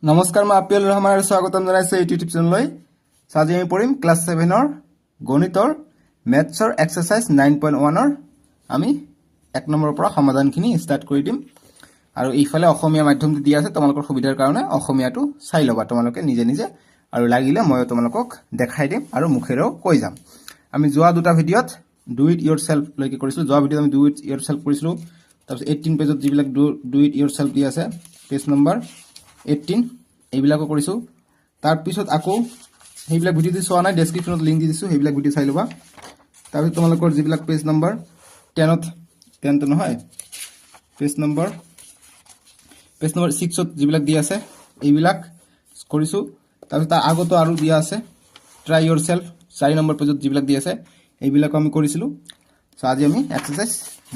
নমস্কাৰ, মই আপিল ৰহমান আৰু স্বাগতম জনাইছোঁ এই ইউটিউব চেনেললৈ। আজি আমি পঢ়িম ক্লাছ 7ৰ গণিতৰ মেথছৰ এক্সাৰচাইজ 9.1ৰ আমি 1 নম্বৰৰ পৰা সমাধানখিনি ষ্টাৰ্ট কৰি দিম। আৰু এইফালে অসমীয়া মাধ্যমটো দিয়া আছে, তোমালোকৰ সুবিধাৰ কাৰণে অসমীয়াটো চাই ল'বা তোমালোকে নিজে নিজে, আৰু লাগিলে মই তোমালোকক দেখাই দিম আৰু মুখেৰেও কৈ যাম। আমি যোৱা দুটা ভিডিঅ'ত ডু ইট ইয়ৰ সেলফ লৈকে কৰিছিলোঁ। যোৱা ভিডিঅ'ত আমি ডু ইট ইয়ৰ সেলফ কৰিছিলোঁ। তাৰপিছত 18 পেজত যিবিলাক ডু ইট ইয়ৰ সেলফ দিয়া আছে, পেজ নম্বৰ 18 এইবিলাকো কৰিছোঁ। তাৰপিছত আকৌ সেইবিলাক ভিডিঅ' চোৱা নাই, ডেছক্ৰিপশ্যনত লিংক দি দিছোঁ, সেইবিলাক ভিডিঅ' চাই ল'বা। তাৰপিছত তোমালোকৰ যিবিলাক পেজ নম্বৰ 10টো নহয়, পেজ নম্বৰ 6ত যিবিলাক দিয়া আছে এইবিলাক কৰিছোঁ। তাৰপিছত তাৰ আগতো আৰু দিয়া আছে ট্ৰাই ইয়ৰ সেলফ 4 নম্বৰ পেজত যিবিলাক দিয়া আছে এইবিলাকো আমি কৰিছিলোঁ। চ' আজি আমি এক্সাৰচাইজ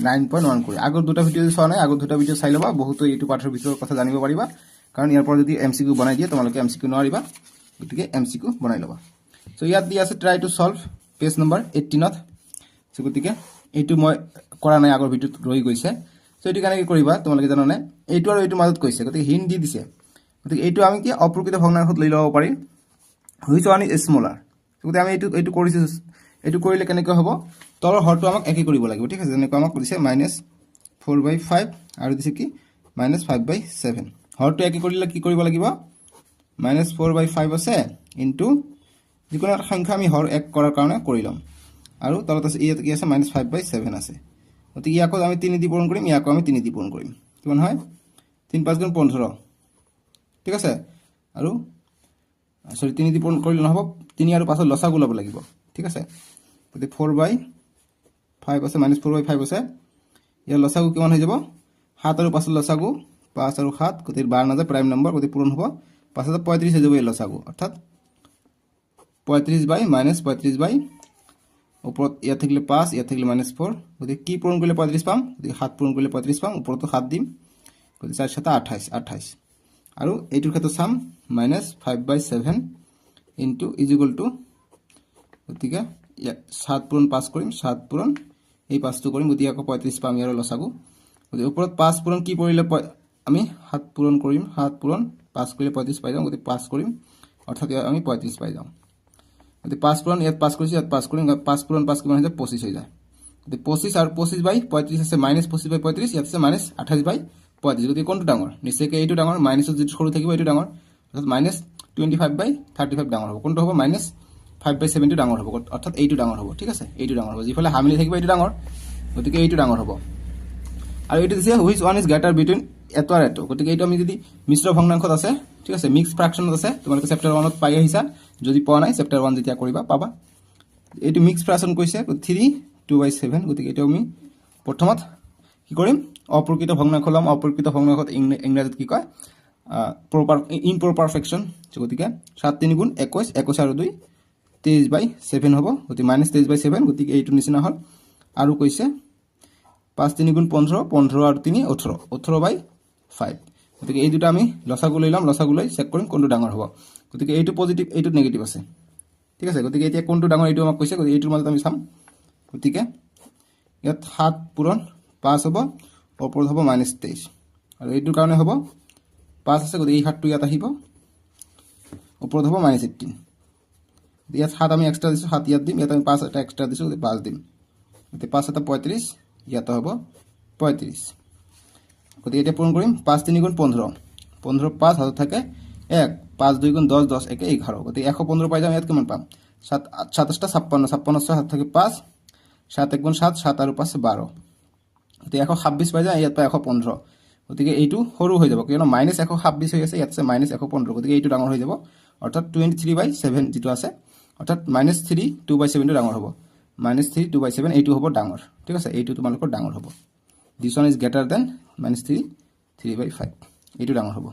9.1 কৰি আগৰ দুটা ভিডিঅ' চোৱা নাই, আগৰ দুটা ভিডিঅ' চাই ল'বা, বহুতো এইটো পাঠৰ ভিতৰৰ কথা জানিব পাৰিবা। কাৰণ ইয়াৰ পৰা যদি MCQ বনাই দিয়ে তোমালোকে MCQ নোৱাৰিবা, গতিকে MCQ বনাই ল'বা। চ' ইয়াত দিয়া আছে try to solve page number 18ত। চ' গতিকে এইটো মই কৰা নাই, আগৰ ভিডিঅ'ত ৰৈ গৈছে। চ' এইটো কেনেকৈ কৰিবা তোমালোকে জানানে? এইটো আৰু এইটো মাজত কৈছে, গতিকে হিণ্ট দি দিছে। গতিকে এইটো আমি কি অপ্ৰকৃত ভগ্নাংশত লৈ ল'ব পাৰি, হুইচ ওৱান ইজ স্মলাৰ। গতিকে আমি এইটো কৰিছোঁ। এইটো কৰিলে কেনেকৈ হ'ব? তলৰ হৰটো আমাক একে কৰিব লাগিব, ঠিক আছে। যেনেকৈ আমাক দিছে -4/5 আৰু দিছে কি -5/7। হৰটো একে কৰিলে কি কৰিব লাগিব? -4/5 আছে ইনটু যিকোনো এটা সংখ্যা আমি হৰ এক কৰাৰ কাৰণে কৰি ল'ম। আৰু তলত আছে ইয়াত কি আছে -5/7 আছে। গতিকে ইয়াকো আমি 3 দি পূৰণ কৰিম, ইয়াকো আমি 3 দি পূৰণ কৰিম। কিমান হয়? 3 × 5 = 15, ঠিক আছে। আৰু 3 দি পূৰণ কৰিলে নহ'ব, 3 আৰু 5ৰ লসাগু ল'ব লাগিব, ঠিক আছে। গতিকে 4/5 আছে, -4/5 আছে, ইয়াৰ লসাগু কিমান হৈ যাব? 7 আৰু 5ৰ লসাগু 5 আৰু 7, গতিকে 12 নাযায়, প্ৰাইম নম্বৰ, গতিকে পূৰণ হ'ব 5 × 35 হৈ যাব ইয়াৰ লসাগু, অৰ্থাৎ 35/-35 ওপৰত ইয়াত থাকিলে 5, ইয়াত থাকিলে -4, গতিকে কি পূৰণ কৰিলে 35 পাম? গতিকে 7 পূৰণ কৰিলে 35 পাম, ওপৰতো 7 দিম, গতিকে 4 × 7 = 28। আৰু এইটোৰ ক্ষেত্ৰত চাম -5/7 ইনটু = গতিকে 7 পূৰণ 5 কৰিম, 7 পূৰণ এই 5টো কৰিম, গতিকে আকৌ 35 পাম ইয়াৰ লসাগু। গতিকে ওপৰত 5 পূৰণ কি কৰিলে আমি 7 পূৰণ কৰিম, 7 পূৰণ 5 কৰিলে 35 পাই যাম, গতিকে 5 কৰিম, অৰ্থাৎ ইয়াত আমি 35 পাই যাম। গতিকে 5 পূৰণ ইয়াত 5 কৰিছোঁ, ইয়াত 5 কৰিম, 5 পূৰণ 5 কিমান হৈ যায়? 25 হৈ যায়। গতিকে 25 আৰু 25/35 আছে -25/35, ইয়াত আছে -28/35, গতিকে কোনটো ডাঙৰ? নিশ্চয়কৈ এইটো ডাঙৰ, মাইনাছত যিটো সৰু থাকিব এইটো ডাঙৰ, অৰ্থাৎ -25/35 ডাঙৰ হ'ব। কোনটো হ'ব? -5/7টো ডাঙৰ হ'ব, অৰ্থাৎ এইটো ডাঙৰ হ'ব, ঠিক আছে। এইটো ডাঙৰ হ'ব, যিফালে হামিলি থাকিব এইটো ডাঙৰ, গতিকে এইটো ডাঙৰ হ'ব। আৰু এইটো দিছে which one is greater between এটো আৰু এটো। গতিকে এইটো আমি যদি মিশ্ৰ ভগ্নাংশত আছে, ঠিক আছে, মিক্স ফ্ৰেকশ্যনত আছে, তোমালোকে চেপ্টাৰ 1ত পাই আহিছা, যদি পোৱা নাই চেপ্টাৰ 1 যেতিয়া কৰিবা পাবা। এইটো মিক্স ফ্ৰেকশ্যন কৈছে 3 2/7, গতিকে এইটো আমি প্ৰথমত কি কৰিম? অপ্ৰকৃত ভগ্নাংশ ল'ম। অপ্ৰকৃত ভগ্নাংশত ইংৰাজীত কি কয়? ইম্প্ৰপাৰ ফ্ৰেকশ্যন। গতিকে 7 × 3 = 21, 21 আৰু 2 23/7 হ'ব, গতিকে -23/7, গতিকে এইটো নিচিনা হ'ল। আৰু কৈছে 5 × 3 = 15, 15 আৰু 3 18, 18/5, গতিকে এই দুটা আমি লসাগু লৈ ল'ম। লসাগু লৈ চেক কৰিম কোনটো ডাঙৰ হ'ব। গতিকে এইটো পজিটিভ, এইটোত নেগেটিভ আছে, ঠিক আছে। গতিকে এতিয়া কোনটো ডাঙৰ এইটো আমাক কৈছে, গতিকে এইটোৰ মাজত আমি চাম। গতিকে ইয়াত 7 পূৰণ 5 হ'ব, ওপৰত হ'ব -23, আৰু এইটোৰ কাৰণে হ'ব 5 আছে, গতিকে এই 7টো ইয়াত আহিব, ওপৰত হ'ব -18। ইয়াত 7 আমি এক্সট্ৰা দিছোঁ, 7 ইয়াত দিম, ইয়াত আমি 5 এটা এক্সট্ৰা দিছোঁ, গতিকে 5 দিম, গতিকে 5 × 7 = 35, ইয়াতো হ'ব 35। গতিকে এতিয়া পূৰণ কৰিম। 5 × 3 = 15, 15 5 হাতত থাকে 1, 5 2 × 10, 10 1 11, গতিকে 115 পাই যাম। ইয়াত কিমান পাম? 7 7 × 8 = 56, 56 6 হাতত থাকে 5, 7 1 × 7, 7 আৰু 5 12, গতিকে 126 পাই যাম। ইয়াত পাই 115, গতিকে এইটো সৰু হৈ যাব, কিয়নো -126 হৈ আছে, ইয়াত আছে -115, গতিকে এইটো ডাঙৰ হৈ যাব, অৰ্থাৎ 23/7 যিটো আছে, অৰ্থাৎ -3 2/7টো ডাঙৰ হ'ব, -3 2/7 এইটো হ'ব ডাঙৰ, ঠিক আছে। এইটো তোমালোকৰ ডাঙৰ হ'ব। দিছ ওৱান ইজ গ্ৰেটাৰ দেন -3 3/5, এইটো ডাঙৰ হ'ব,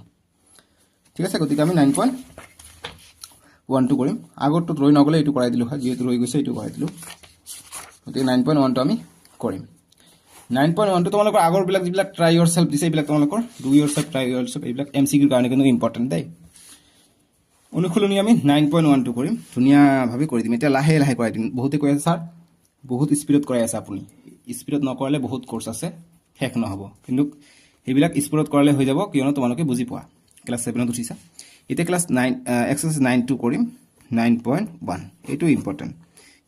ঠিক আছে। গতিকে আমি 9.1টো কৰিম। আগৰটোত ৰৈ নগ'লে এইটো কৰাই দিলোঁ হয়, যিহেতু ৰৈ গৈছে এইটো কৰাই দিলোঁ। গতিকে 9.1টো আমি কৰিম। 9.1টো তোমালোকৰ আগৰবিলাক যিবিলাক ট্ৰাই ইয়ৰ সেলফ দিছে, এইবিলাক তোমালোকৰ do yourself, try yourself, এইবিলাক MCQৰ কাৰণে কিন্তু ইম্পৰ্টেণ্ট দেই। অনুশীলনী আমি 9.1টো কৰিম, ধুনীয়াভাৱে কৰি দিম। এতিয়া লাহে লাহে কৰাই দিম। বহুতে কৈ আছে ছাৰ বহুত স্পীডত কৰাই আছে আপুনি। স্পীডত নকৰালে বহুত কোৰ্চ আছে, শেষ নহ'ব, কিন্তু সেইবিলাক স্পীডত কৰালে হৈ যাব, কিয়নো তোমালোকে বুজি পোৱা, ক্লাছ 7ত উঠিছা। এতিয়া ক্লাছ 9 এক্সাৰসাইজ 9 কৰিম 9.1 এইটো ইম্পৰ্টেণ্ট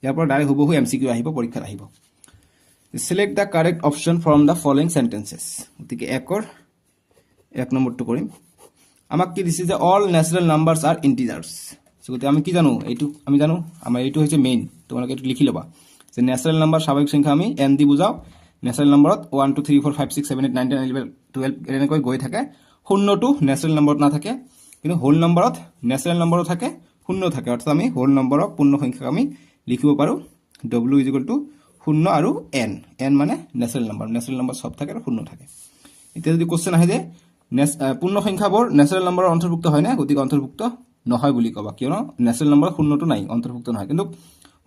ইয়াৰ পৰা ডাইৰেক্ট হুবহু এমচিকিউ আহিব পৰীক্ষাত আহিব select the correct option from the following sentences গতিকে এক নম্বৰটো কৰিম আমাক কি দিছে যে অল ন্যাচাৰাল নাম্বাৰস আৰ ইন্টিজাৰ্স সো গতিকে আমি কি জানো এইটো আমি জানো আমাৰ এইটো হৈছে মেইন তোমালোকে এইটো লিখি লবা যে ন্যাচাৰাল নাম্বাৰ স্বাভাৱিক সংখ্যা আমি n দি বুজাও ন্যাচাৰাল নাম্বাৰত 1 2 3 4 5 6 7 8 9 10 11 12 এনেকৈ গৈ থাকে শূন্যটো ন্যাচাৰাল নাম্বাৰত নাথাকে কিন্তু হোল নাম্বাৰত ন্যাচাৰাল নাম্বাৰো থাকে শূন্য থাকে অৰ্থাৎ আমি হোল নাম্বাৰক পূৰ্ণ সংখ্যাক আমি লিখিব পাৰো w = শূন্য আৰু n মানে ন্যাচাৰাল নাম্বাৰ সব থাকে আৰু শূন্য থাকে এতিয়া যদি কোশ্চেন আহে যে পূৰ্ণ সংখ্যাবোৰ ন্যাচাৰাল নাম্বাৰৰ অন্তৰ্ভুক্ত হয় না গতিকে অন্তৰ্ভুক্ত নহয় বুলি কবা কিয়নো ন্যাচাৰাল নাম্বাৰ শূন্যটো নাই অন্তৰ্ভুক্ত নহয় কিন্তু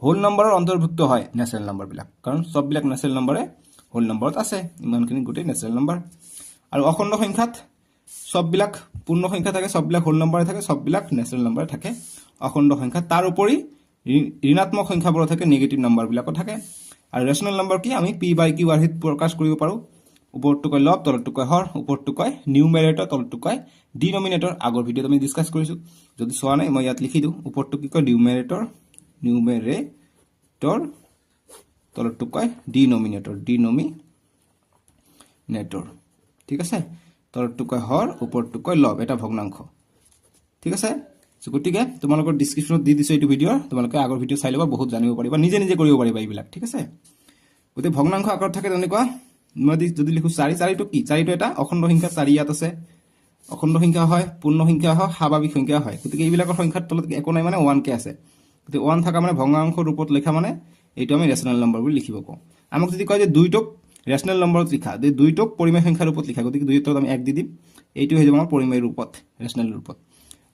হোল নাম্বাৰৰ অন্তৰ্ভুক্ত হয় ন্যাচাৰাল নাম্বাৰ বিলাক কাৰণ সব বিলাক ন্যাচাৰাল নাম্বাৰে হোল নাম্বাৰত আছে ইমানখিনি গোটেই ন্যাচাৰাল নাম্বাৰ আৰু অখণ্ড সংখ্যাত সব বিলাক পূৰ্ণ সংখ্যা থাকে সব বিলাক হোল নাম্বাৰে থাকে সব বিলাক ন্যাচাৰাল নাম্বাৰে থাকে অখণ্ড সংখ্যা তাৰ উপৰি ঋণাত্মক সংখ্যাবোৰ থাকে নেগেটিভ নাম্বাৰ বিলাকো থাকে আৰু ৰেশনাল নাম্বাৰ কি আমি p/q আৰ্হিত প্ৰকাশ কৰিব পাৰো উপৰটো কয় লব তলটো কয় হৰ উপৰটো কয় নিউমাৰেটৰ তলটো কয় ডিনোমিনেটৰ আগৰ ভিডিওত আমি ডিসকাস কৰিছো যদি সোৱা নাই মই ইয়াত লিখি দিও উপৰটো কি কয় নিউমাৰেটৰ তলটো কয় ডিনোমিনেটৰ ঠিক আছে তলটো কয় হৰ উপৰটো কয় লব এটা ভগ্নাংশ ঠিক আছে সো গতিকে তোমালোকৰ ডেসক্ৰিপচনত দি দিছো এইটো ভিডিও তোমালোকে আগৰ ভিডিও চাই লবা বহুত জানিব পাৰিবা নিজে কৰিব পাৰিবা এইবিলাক ঠিক আছে গতিকে ভগ্নাংশ আকাৰত থাকে তেনেকুৱা মই যদি লিখো 4 টো কি 4 টো এটা অখণ্ড সংখ্যা 4 ইয়াত আছে অখণ্ড সংখ্যা হয় পূৰ্ণ সংখ্যা হয় স্বাভাৱিক সংখ্যা হয় গতিকে এইবিলাকৰ সংখ্যাৰ তলত একো নাই মানে 1 কে আছে গতিকে 1 থাকা মানে ভগ্নাংশৰ ৰূপত লেখা মানে এইটো আমি ৰেশনাল নাম্বাৰ বুলি লিখিব কওঁ আমাক যদি কয় যে 2 টোক ৰেশনাল নাম্বাৰত লিখা যে 2 টোক পৰিমেয় সংখ্যাৰ ৰূপত লিখা গতিকে 2 টোত আমি 1 দি দিম এইটো হৈ যাব আমাৰ পৰিমেয় ৰূপত ৰেশনাল ৰূপত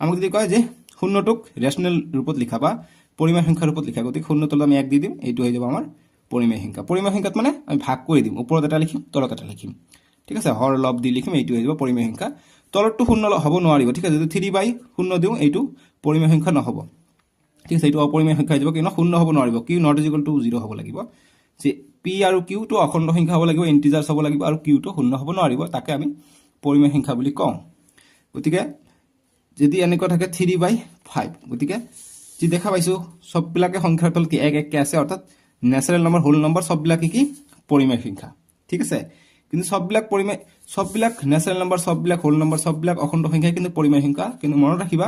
আমাক যদি কয় যে 0 টোক ৰেশনাল ৰূপত লিখা বা পৰিমেয় সংখ্যাৰ ৰূপত লিখা গতিকে 0 তলত আমি 1 দি দিম এইটো হৈ যাব আমাৰ পৰিমেয় সংখ্যাত মানে আমি ভাগ কৰি দিম ওপৰত এটা লিখিম তলত এটা লিখিম ঠিক আছে হৰ লব দি লিখিম এইটো হৈ যাব পৰিমেয় সংখ্যা তলতটো শূন্য হ'ব নোৱাৰিব ঠিক আছে যদি 3/0 দিও এইটো পৰিমেয় সংখ্যা নহব ঠিক আছে এইটো অপৰিমেয় সংখ্যা হৈ যাব কিনো শূন্য হ'ব নোৱাৰিব q ≠ 0 হ'ব লাগিব যে p আৰু q টো অখণ্ড সংখ্যা হ'ব লাগিব ইন্টিজাৰ্স হ'ব লাগিব আৰু q টো শূন্য হ'ব নোৱাৰিব তাকে আমি পৰিমেয় সংখ্যা বুলি কওঁ গতিকে যদি এনেকুৱা থাকে 3/5 গতিকে যি দেখা পাইছো সববিলাকে সংখ্যাৰ তলত কি 1 কে আছে অৰ্থাৎ ন্যাচাৰাল নাম্বাৰ হোল নাম্বাৰ সববিলাকে কি পৰিমেয় সংখ্যা ঠিক আছে কিন্তু সববিলাক ন্যাচাৰাল নাম্বাৰ সববিলাক হোল নাম্বাৰ সববিলাক অখণ্ড সংখ্যা কিন্তু পৰিমেয় সংখ্যা কিন্তু মনত ৰাখিবা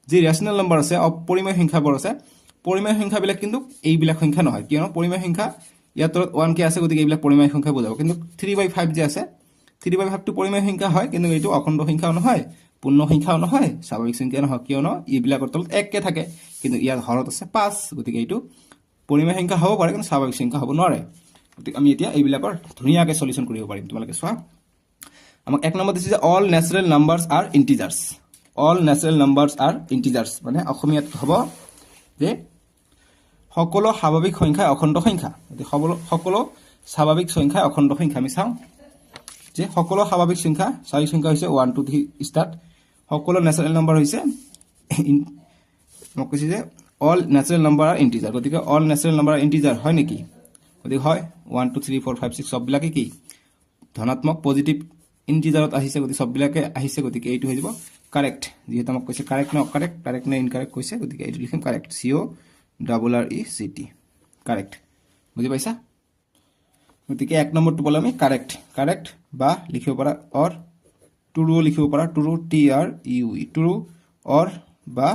যে ৰেশনাল নাম্বাৰ আছে অপৰিমেয় সংখ্যাবোৰ আছে পৰিমেয় সংখ্যাবিলাক কিন্তু এইবিলাক সংখ্যা নহয় কিয়নো পৰিমেয় সংখ্যা ইয়াত তলত 1 কে আছে গতিকে এইবিলাক পৰিমেয় সংখ্যা বুজাব কিন্তু 3/5 যে আছে 3/5 টো পৰিমেয় সংখ্যা হয় কিন্তু এইটো অখণ্ড সংখ্যাও নহয় পূৰ্ণ সংখ্যাও নহয় স্বাভাৱিক সংখ্যা নহয় কিয়নো এইবিলাকৰ তলত 1 কে থাকে কিন্তু ইয়াত হৰত আছে 5 গতিকে এইটো পৰিমেয় সংখ্যা হ'ব পাৰে কিন্তু স্বাভাৱিক সংখ্যা হ'ব নোৱাৰে গতিকে আমি এতিয়া এইবিলাকৰ ধুনিয়াকৈ সলিউশন কৰিব পাৰিম তোমালোকে চোৱা আমাক এক নম্বৰ দিছে যে অল ন্যাচাৰাল নাম্বাৰস আৰ ইন্টিজাৰ্স মানে অসমীয়াত হ'ব যে সকলো স্বাভাৱিক সংখ্যা অখণ্ড সংখ্যা সকলো স্বাভাৱিক সংখ্যা অখণ্ড সংখ্যা আমি চাওঁ যে সকলো স্বাভাৱিক সংখ্যা হৈছে 1 2 3 স্টাৰ্ট সকলো ন্যাচাৰাল নাম্বাৰ হৈছে মোক কৈছে যে অল ন্যাচাৰাল নাম্বাৰ আৰ ইন্টিজাৰ গতিকে অল ন্যাচাৰাল নাম্বাৰ ইন্টিজাৰ হয় নেকি গতিকে হয় 1 2 3 4 5 6 সববিলাকে কি ধনাত্মক পজিটিভ ইন্টিজাৰত আহিছে গতিকে সববিলাকে আহিছে গতিকে এইটো হৈ যাব কারেক্ট যেহেতু আমাক কৈছে কারেক্ট নে ইনকারেক্ট কৈছে গতিকে এইটো লিখিম কারেক্ট CORRECT কারেক্ট বুজি পাইছা গতিকে এক নম্বৰটো বলে আমি কাৰেক্ট বা লিখিব পাৰা অৰ ট্ৰু লিখিব পাৰা ট্ৰু TRUE ট্ৰু অৰ বা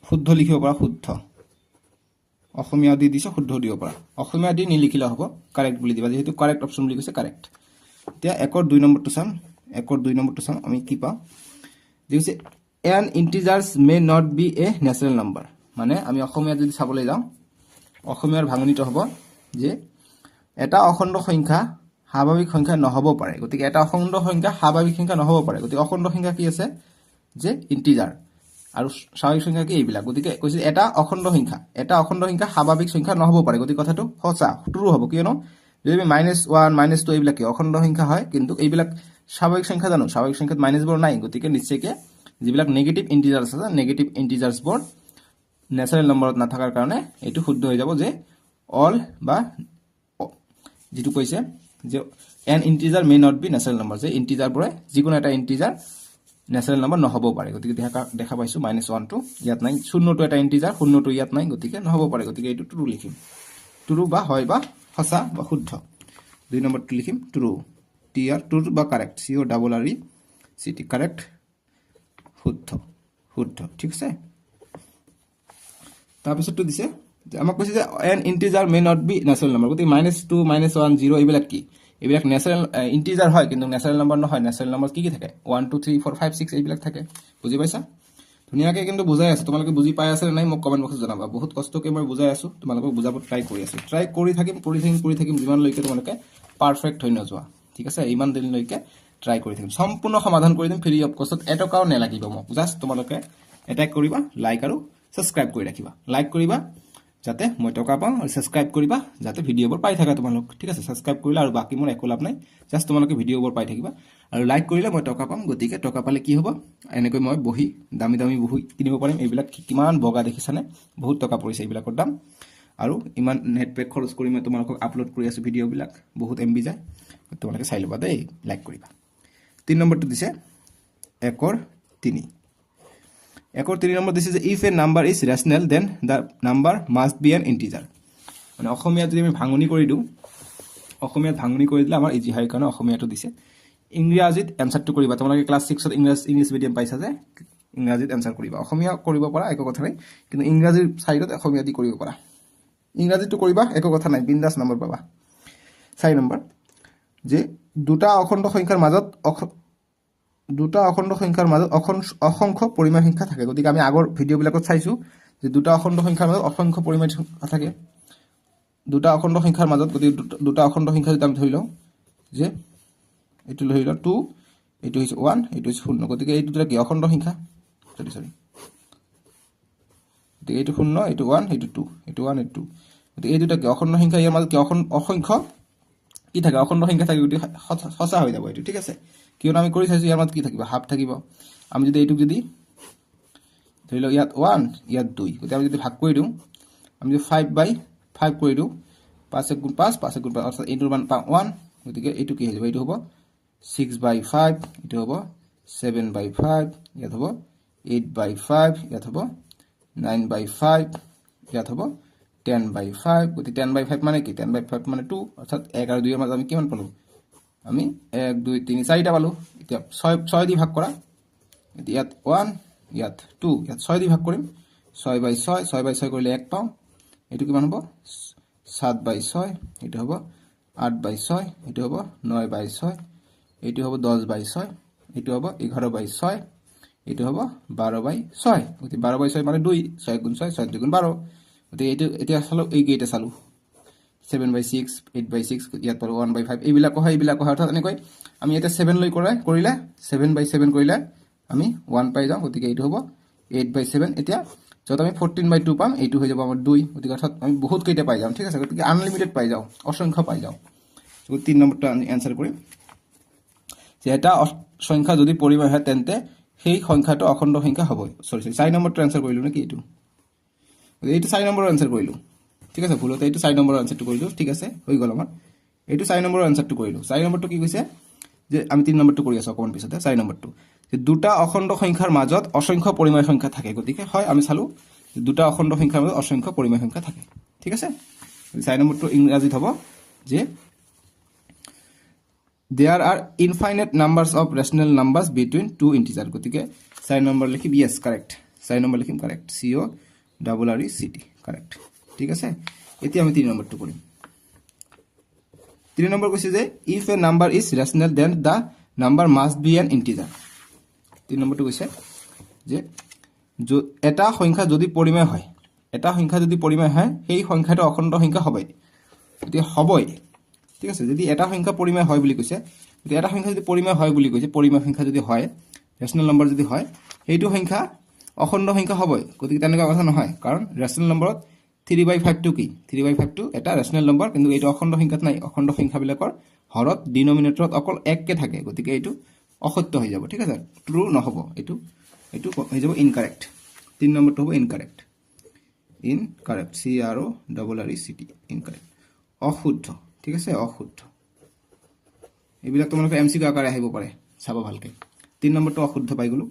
শুদ্ধ লিখিব পাৰা শুদ্ধ অসমীয়া দি দিছে শুদ্ধ দিব পাৰা অসমীয়া দি নিলিখিলে হ'ব কাৰেক্ট বুলি দিবা যেহেতু কাৰেক্ট অপশন বুলি কৈছে কাৰেক্ট এতিয়া একৰ 2 নম্বৰটো চাম আমি কি পাওঁ দেখি an integers may not be a natural number মানে আমি অসমীয়া যদি চাবলৈ যাওঁ অসমীয়াৰ ভাঙনিটো হ'ব যে এটা অখণ্ড সংখ্যা স্বাভাৱিক সংখ্যা নহব পাৰে গতিকে এটা অখণ্ড সংখ্যা স্বাভাৱিক সংখ্যা নহব পাৰে গতিকে অখণ্ড সংখ্যা কি আছে যে ইন্টিজাৰ আৰু স্বাভাৱিক সংখ্যা কি এইবিলাক গতিকে কৈছে এটা অখণ্ড সংখ্যা স্বাভাৱিক সংখ্যা নহব পাৰে গতিকে কথাটো সঁচা ট্ৰু হ'ব কিয়নো যদি -1 -2 এইবিলাক কি অখণ্ড সংখ্যা হয় কিন্তু এইবিলাক স্বাভাৱিক সংখ্যা জানো স্বাভাৱিক সংখ্যাত মাইনাসবোৰ নাই গতিকে নিশ্চয়কৈ যিবিলাক নেগেটিভ ইন্টিজাৰ্স আছে নেগেটিভ ইন্টিজাৰ্সবোৰ ন্যাচাৰাল নাম্বাৰত নাথাকাৰ কাৰণে এইটো শুদ্ধ হৈ যাব যে অল বা যেটো কৈছে যে an integer may not be natural number যে ইন্টিজাৰবোৰে যিকোনো এটা ইন্টিজাৰ ন্যাচাৰেল নাম্বাৰ নহ'ব পাৰে গতিকে দেখা পাইছো -1 টো ইয়াত নাই শূন্যটো এটা ইন্টিজাৰ শূন্যটো ইয়াত নাই গতিকে নহ'ব পাৰে গতিকে এইটো ট্ৰু লিখিম ট্ৰু বা হয় বা সঁচা বা শুদ্ধ 2 নম্বৰটো লিখিম ট্ৰু টি আৰ ট্ৰু বা correct C O double R E C T correct শুদ্ধ শুদ্ধ ঠিক আছে তাৰপিছতটো দিছে যে আমাক কৈছে যে an integer may not be natural number গতিকে -2 -1 0 এইবিলাক কি এইবিলাক ন্যাচাৰেল ইন্টিজাৰ হয় কিন্তু ন্যাচাৰেল নাম্বাৰ নহয় ন্যাচাৰেল নাম্বাৰ কি থাকে 1 2 3 4 5 6 এইবিলাক থাকে বুজি পাইছা ধুনিয়াকে কিন্তু বুজাই আছে তোমালোকে বুজি পাই আছে নাই মোক কমেন্ট বক্সত জনাবা বহুত কষ্টকে মই বুজাই আছো তোমালোকক বুজাব ট্ৰাই কৰি আছো ট্ৰাই কৰি থাকিম যিমানলৈকে তোমালোকে পাৰফেক্ট হৈ নোযোৱা ঠিক আছে ইমান দিনলৈকে ট্ৰাই কৰি থাকিম সম্পূৰ্ণ সমাধান কৰি দিম ফ্ৰী অফ কষ্টত এটকাও নেলাগিব মোক জাস্ট তোমালোকে এটাক কৰিবা লাইক আৰু সাবস্ক্ৰাইব কৰি ৰাখিবা লাইক কৰিবা যাতে মই টকা পাওঁ আৰু সাবস্ক্ৰাইব কৰিবা যাতে ভিডিঅ'বোৰ পাই থাকা তোমালোক ঠিক আছে সাবস্ক্ৰাইব কৰিলে আৰু বাকি মোৰ একো লাভ নাই জাস্ট তোমালোকে ভিডিঅ'বোৰ পাই থাকিবা আৰু লাইক কৰিলে মই টকা পাম গতিকে টকা পালে কি হ'ব এনেকৈ মই বহি দামী বহি কিনিব পাৰিম এইবিলাক কিমান বগা দেখিছানে বহুত টকা পৰিছে এইবিলাকৰ দাম আৰু ইমান নেট পেক খৰচ কৰি মই তোমালোকক আপলোড কৰি আছো ভিডিঅ'বিলাক বহুত এমবি যায় তোমালোকে চাই ল'বা দেই লাইক কৰিবা 3 নম্বৰটো দিছে 1 ৰ 3 1 ৰ 3 নম্বৰ দিছে যে if a number is rational then the number must be an integer মানে অসমীয়াত যদি আমি ভাঙনি কৰি দিওঁ অসমীয়াত ভাঙনি কৰি দিলে আমাৰ ইজি হয় কাৰণে অসমীয়াটো দিছে ইংৰাজীত এনসাৰটো কৰিবা তোমালোকে ক্লাস 6 ত ইংলিশ মিডিয়াম পাইছা যে ইংৰাজীত এনসাৰ কৰিবা অসমীয়া কৰিব পাৰা একো কথা নাই কিন্তু ইংৰাজীৰ সাইডত অসমীয়া দি কৰিব পাৰা ইংৰাজীটো কৰিবা একো কথা নাই বিন্দাস নম্বৰ পাবা 4 নম্বৰ যে দুটা অখণ্ড সংখ্যাৰ মাজত অসংখ্য পৰিমেয় সংখ্যা থাকে গতিকে আমি আগৰ ভিডিঅ'বিলাকত চাইছো যে দুটা অখণ্ড সংখ্যাৰ মাজত অসংখ্য পৰিমেয় সংখ্যা থাকে দুটা অখণ্ড সংখ্যাৰ মাজত গতিকে দুটা অখণ্ড সংখ্যা যদি আমি ধৰি লওঁ যে এটো ধৰি লওঁ 2 এটো হৈছে 1 এটো হৈছে 0 গতিকে এই দুটা কি অখণ্ড সংখ্যা সরি গতিকে এইটো 0 এইটো 1 এইটো 2 এইটো 1 এইটো 2 গতিকে এই দুটা কি অখণ্ড সংখ্যা ইয়াৰ মাজত কি অসংখ্য কি থাকে অখণ্ড সংখ্যা থাকে গতিকে সঁচা হৈ যাব এইটো ঠিক আছে কিয়নো আমি কৰি চাইছো ইয়াৰ মাজত কি থাকিব হাফ থাকিব আমি যদি এইটো যদি ধৰি লওঁ ইয়াত 1 ইয়াত 2 গতিকে আমি যদি ভাগ কৰি দিওঁ আমি যদি 5/5 কৰি দিওঁ 5 * 5 5 * 5 অৰ্থাৎ এইটোৰ মান 1 গতিকে এইটো কি হৈ যাব এইটো হ'ব 6/5 এইটো হ'ব 7/5 ইয়াত হ'ব 8/5 ইয়াত হ'ব 9/5 ইয়াত হ'ব 10/5 গতিকে 10/5 মানে কি 10/5 মানে 2 অৰ্থাৎ 1 আৰু 2 এর মাজত আমি কিমান পালো আমি 1 2 3 4টা পালো এতিয়া 6 দি ভাগ কৰা এতিয়া ইয়াত 1 ইয়াত 2 ইয়াত 6 দি ভাগ কৰিম 6/6 6/6 কৰিলে 1 পাওঁ এটো কিমান হ'ব 7/6 এটো হ'ব 8/6 এটো হ'ব 9/6 এটো হ'ব 10/6 এটো হ'ব 11/6 এটো হ'ব 12/6 গতি 12/6 মানে 2 6 * 6 6 * 2 12 গতি এটো এতিয়া চালো এই কেইটা চালো 7/6 8/6 ইয়াত পালো 1/5 এইবিলাক হয় অৰ্থাৎ এনেকৈ আমি এটা 7 লৈ কৰিলে 7/7 কৰিলে আমি 1 পাই যাওঁ গতিকে এইটো হ'ব 8/7 এতিয়া যত আমি 14/2 পাম এইটো হৈ যাব আমাৰ 2 গতিকে অৰ্থাৎ আমি বহুত কেইটা পাই যাম ঠিক আছে গতিকে আনলিমিটেড পাই যাওঁ অসংখ্য পাই যাওঁ গতিকে 3 নম্বৰটো আমি আনসাৰ কৰিম যে এটা সংখ্যা যদি পৰিমেয় হয় তেন্তে সেই সংখ্যাটো অখণ্ড সংখ্যা হ'ব সৰি 4 নম্বৰটো আনসাৰ কৰিলো নাকি এইটো 4 নম্বৰৰ আনসাৰ কৰিলো ঠিক আছে ভুলতে এইটো 4 নম্বৰৰ আনসাৰটো কৰিলো ঠিক আছে হৈ গল আমাৰ এইটো 4 নম্বৰৰ আনসাৰটো কৰিলো 4 নম্বৰটো কি কৈছে যে আমি 3 নম্বৰটো কৰি আছো অকমান পিছতে 4 নম্বৰটো যে দুটা অখণ্ড সংখ্যাৰ মাজত অসংখ্য পৰিমেয় সংখ্যা থাকে গতিকে হয় আমি চালো দুটা অখণ্ড সংখ্যাৰ মাজত অসংখ্য পৰিমেয় সংখ্যা থাকে ঠিক আছে 4 নম্বৰটো ইংৰাজীত হ'ব যে there are infinite numbers of rational numbers between two integers গতিকে 4 নম্বৰ লিখিম yes correct 4 নম্বৰ লিখিম correct c o double r e c t correct ঠিক আছে এতিয়া আমি 3 নম্বৰটো কৰিম 3 নম্বৰ কৈছে যে if a number is rational then the number must be an integer 3 নম্বৰটো কৈছে যে এটা সংখ্যা যদি পৰিমেয় হয় সেই সংখ্যাটো অখণ্ড সংখ্যা হ'বই এতিয়া হ'বই ঠিক আছে যদি এটা সংখ্যা পৰিমেয় হয় বুলি কৈছে যদি এটা সংখ্যা যদি পৰিমেয় হয় বুলি কৈছে পৰিমেয় সংখ্যা যদি হয় ৰেশনাল নম্বৰ যদি হয় এইটো সংখ্যা অখণ্ড সংখ্যা হ'বই গতিকে তেনেকুৱা কথা নহয় কাৰণ ৰেশনাল নম্বৰত 3/5 টো কি 3/5 টো এটা ৰেশনাল নম্বৰ কিন্তু এইটো অখণ্ড সংখ্যাত নাই অখণ্ড সংখ্যাবিলাকৰ হৰত ডিনোমিনেটৰত অকল 1 কে থাকে গতিকে এইটো অসত্য হৈ যাব ঠিক আছে ট্ৰু নহব এইটো হৈ যাব ইনকাৰেক্ট 3 নম্বৰটো হ'ব incorrect c r o double r e c t incorrect অশুদ্ধ ঠিক আছে অশুদ্ধ এইবিলাক তোমালোকে এমসিকিউ আকাৰে আহিব পাৰে চাবা ভালকে 3 নম্বৰটো অশুদ্ধ পাই গলো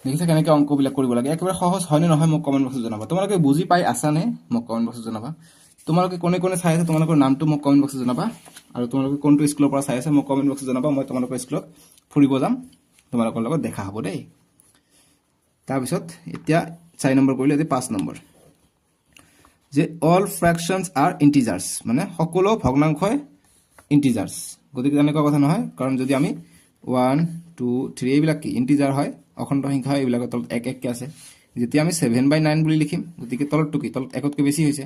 দেখিছা কেনেকৈ অংকবিলাক কৰিব লাগে একেবাৰে সহজ হয়নে নহয় মোক কমেন্ট বক্সত জনাবা তোমালোকে বুজি পাই আছানে মোক কমেন্ট বক্সত জনাবা তোমালোকে কোনে কোনে চাই আছে তোমালোকৰ নামটো মোক কমেন্ট বক্সত জনাবা আৰু তোমালোকে কোনটো স্কুলৰ পৰা চাই আছে মোক কমেন্ট বক্সত জনাবা মই তোমালোকৰ স্কুলত ফুৰিব যাম তোমালোকৰ লগত দেখা হ'ব দেই তাৰ পিছত এতিয়া 4 নম্বৰ কৰিলে এতিয়া 5 নম্বৰ যে অল ফ্ৰেকশনস আৰ ইন্টিজাৰ্স মানে সকলো ভগ্নাংশই ইন্টিজাৰ্স গতিকে এনেকুৱা কথা নহয় কাৰণ যদি আমি 1 2 3 এইবিলাক কি ইন্টিজাৰ হয় অখণ্ড সংখ্যা হয় এইবিলাক তলত এক এককে আছে যেতিয়া আমি 7/9 বুলি লিখিম গতিকে তলতটো কি তলত একতকৈ বেছি হৈছে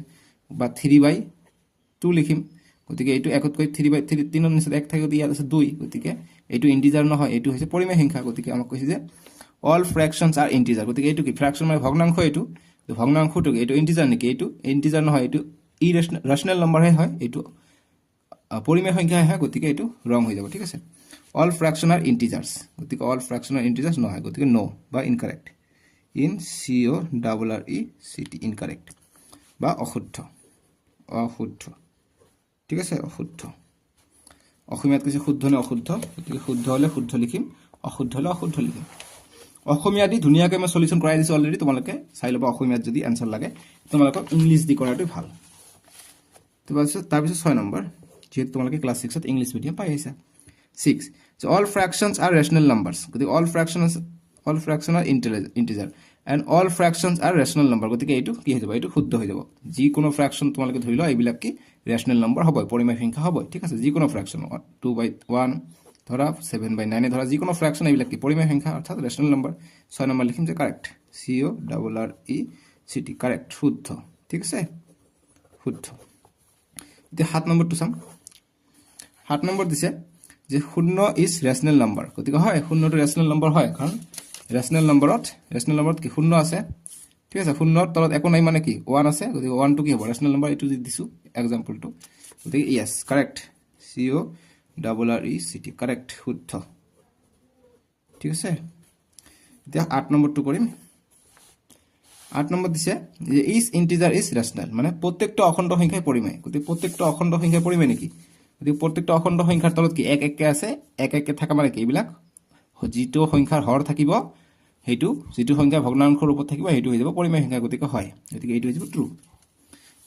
বা 3/2 লিখিম গতিকে এইটো একতকৈ 3/3 তিনৰ নিচে এক থাকে ইয়াত আছে 2 গতিকে এইটো ইন্টিজাৰ নহয় এইটো হৈছে পৰিমেয় সংখ্যা গতিকে আমাক কৈছে যে অল ফ্ৰেকশনস আৰ ইন্টিজাৰ গতিকে এইটো কি ফ্ৰেকশন মানে ভগ্নাংশ এইটো ভগ্নাংশটো এইটো ইন্টিজাৰ নেকি এইটো ইন্টিজাৰ নহয় এইটো ইৰেশনাল নম্বৰহে হয় এইটো পৰিমেয় সংখ্যা হয় গতিকে এইটো ৰং হৈ যাব ঠিক আছে অল ফ্ৰেকশন আৰ ইন্টিজাৰ্স গতিকে অল ফ্ৰেকশন আৰ ইন্টিজাৰ্স নহয় গতিকে নো বা ইনকাৰেক্ট ইন CORRECT ইনকাৰেক্ট বা অশুদ্ধ অশুদ্ধ ঠিক আছে অশুদ্ধ অসমীয়াত কৈছে শুদ্ধ নে অশুদ্ধ গতিকে শুদ্ধ হলে শুদ্ধ লিখিম অশুদ্ধ হলে অশুদ্ধ লিখিম অসমীয়া দি ধুনিয়াকৈ মই সলিউশন কৰাই দিছো অলৰেডি তোমালোকে চাই লবা অসমীয়াত যদি আনসাৰ লাগে তোমালোকক ইংলিশ দি কৰাটো ভাল তাৰপিছত 6 নম্বৰ যেহেতু তোমালোকে ক্লাস 6 ত ইংলিশ মিডিয়াম পাই আহিছা 6 so all fractions are rational numbers গতিকে all fractions are integer and all fractions are rational number গতিকে এইটো কি হৈ যাব এইটো শুদ্ধ হৈ যাব যি কোনো ফ্র্যাকশন তোমালোকে ধৰি লও এইবিলাক কি ৰেশনাল নম্বৰ হ'ব পৰিমেয় সংখ্যা হ'ব ঠিক আছে যি কোনো ফ্ৰ্যাকশন 2/1 ধৰা 7/9 ধৰা যি কোনো ফ্ৰ্যাকশন এইবিলাক কি পৰিমেয় সংখ্যা অৰ্থাৎ ৰেশনাল নম্বৰ 6 নম্বৰ লিখিম যে কাৰেক্ট CORRECT কাৰেক্ট শুদ্ধ ঠিক আছে শুদ্ধ এতিয়া 7 নম্বৰটো চাম 7 নম্বৰ দিছে যে 0 ইজ ৰেশনাল নম্বৰ গতিকে হয় 0টো ৰেশনাল নম্বৰ হয় কাৰণ ৰেশনাল নম্বৰত কি 0 আছে ঠিক আছে 0ৰ তলত একো নাই মানে কি 1 আছে গতিকে 1 টো কি হ'ব ৰেশনাল নম্বৰ এটো দিছো এক্সাম্পলটো গতিকে ইয়েস কাৰেক্ট CORRECT কাৰেক্ট শুদ্ধ ঠিক আছে এতিয়া 8 নম্বৰটো কৰিম 8 নম্বৰ দিছে যে ইজ ইন্টিজাৰ ইজ ৰেশনাল মানে প্ৰত্যেকটো অখণ্ড সংখ্যাই পৰিমেয় গতিকে প্ৰত্যেকটো অখণ্ড সংখ্যাই পৰিমেয় নেকি গতিকে প্ৰত্যেকটো অখণ্ড সংখ্যাৰ তলত কি এক এককে আছে এক এককে থাকা মানে কি এইবিলাক যিটো সংখ্যাৰ হৰ থাকিব হেতু যিটো সংখ্যা ভগ্নাংশৰ ৰূপত থাকিব হেতু হৈ যাব পৰিমেয় সংখ্যা গতিকে হয় গতিকে এইটো হৈ যাব ট্ৰু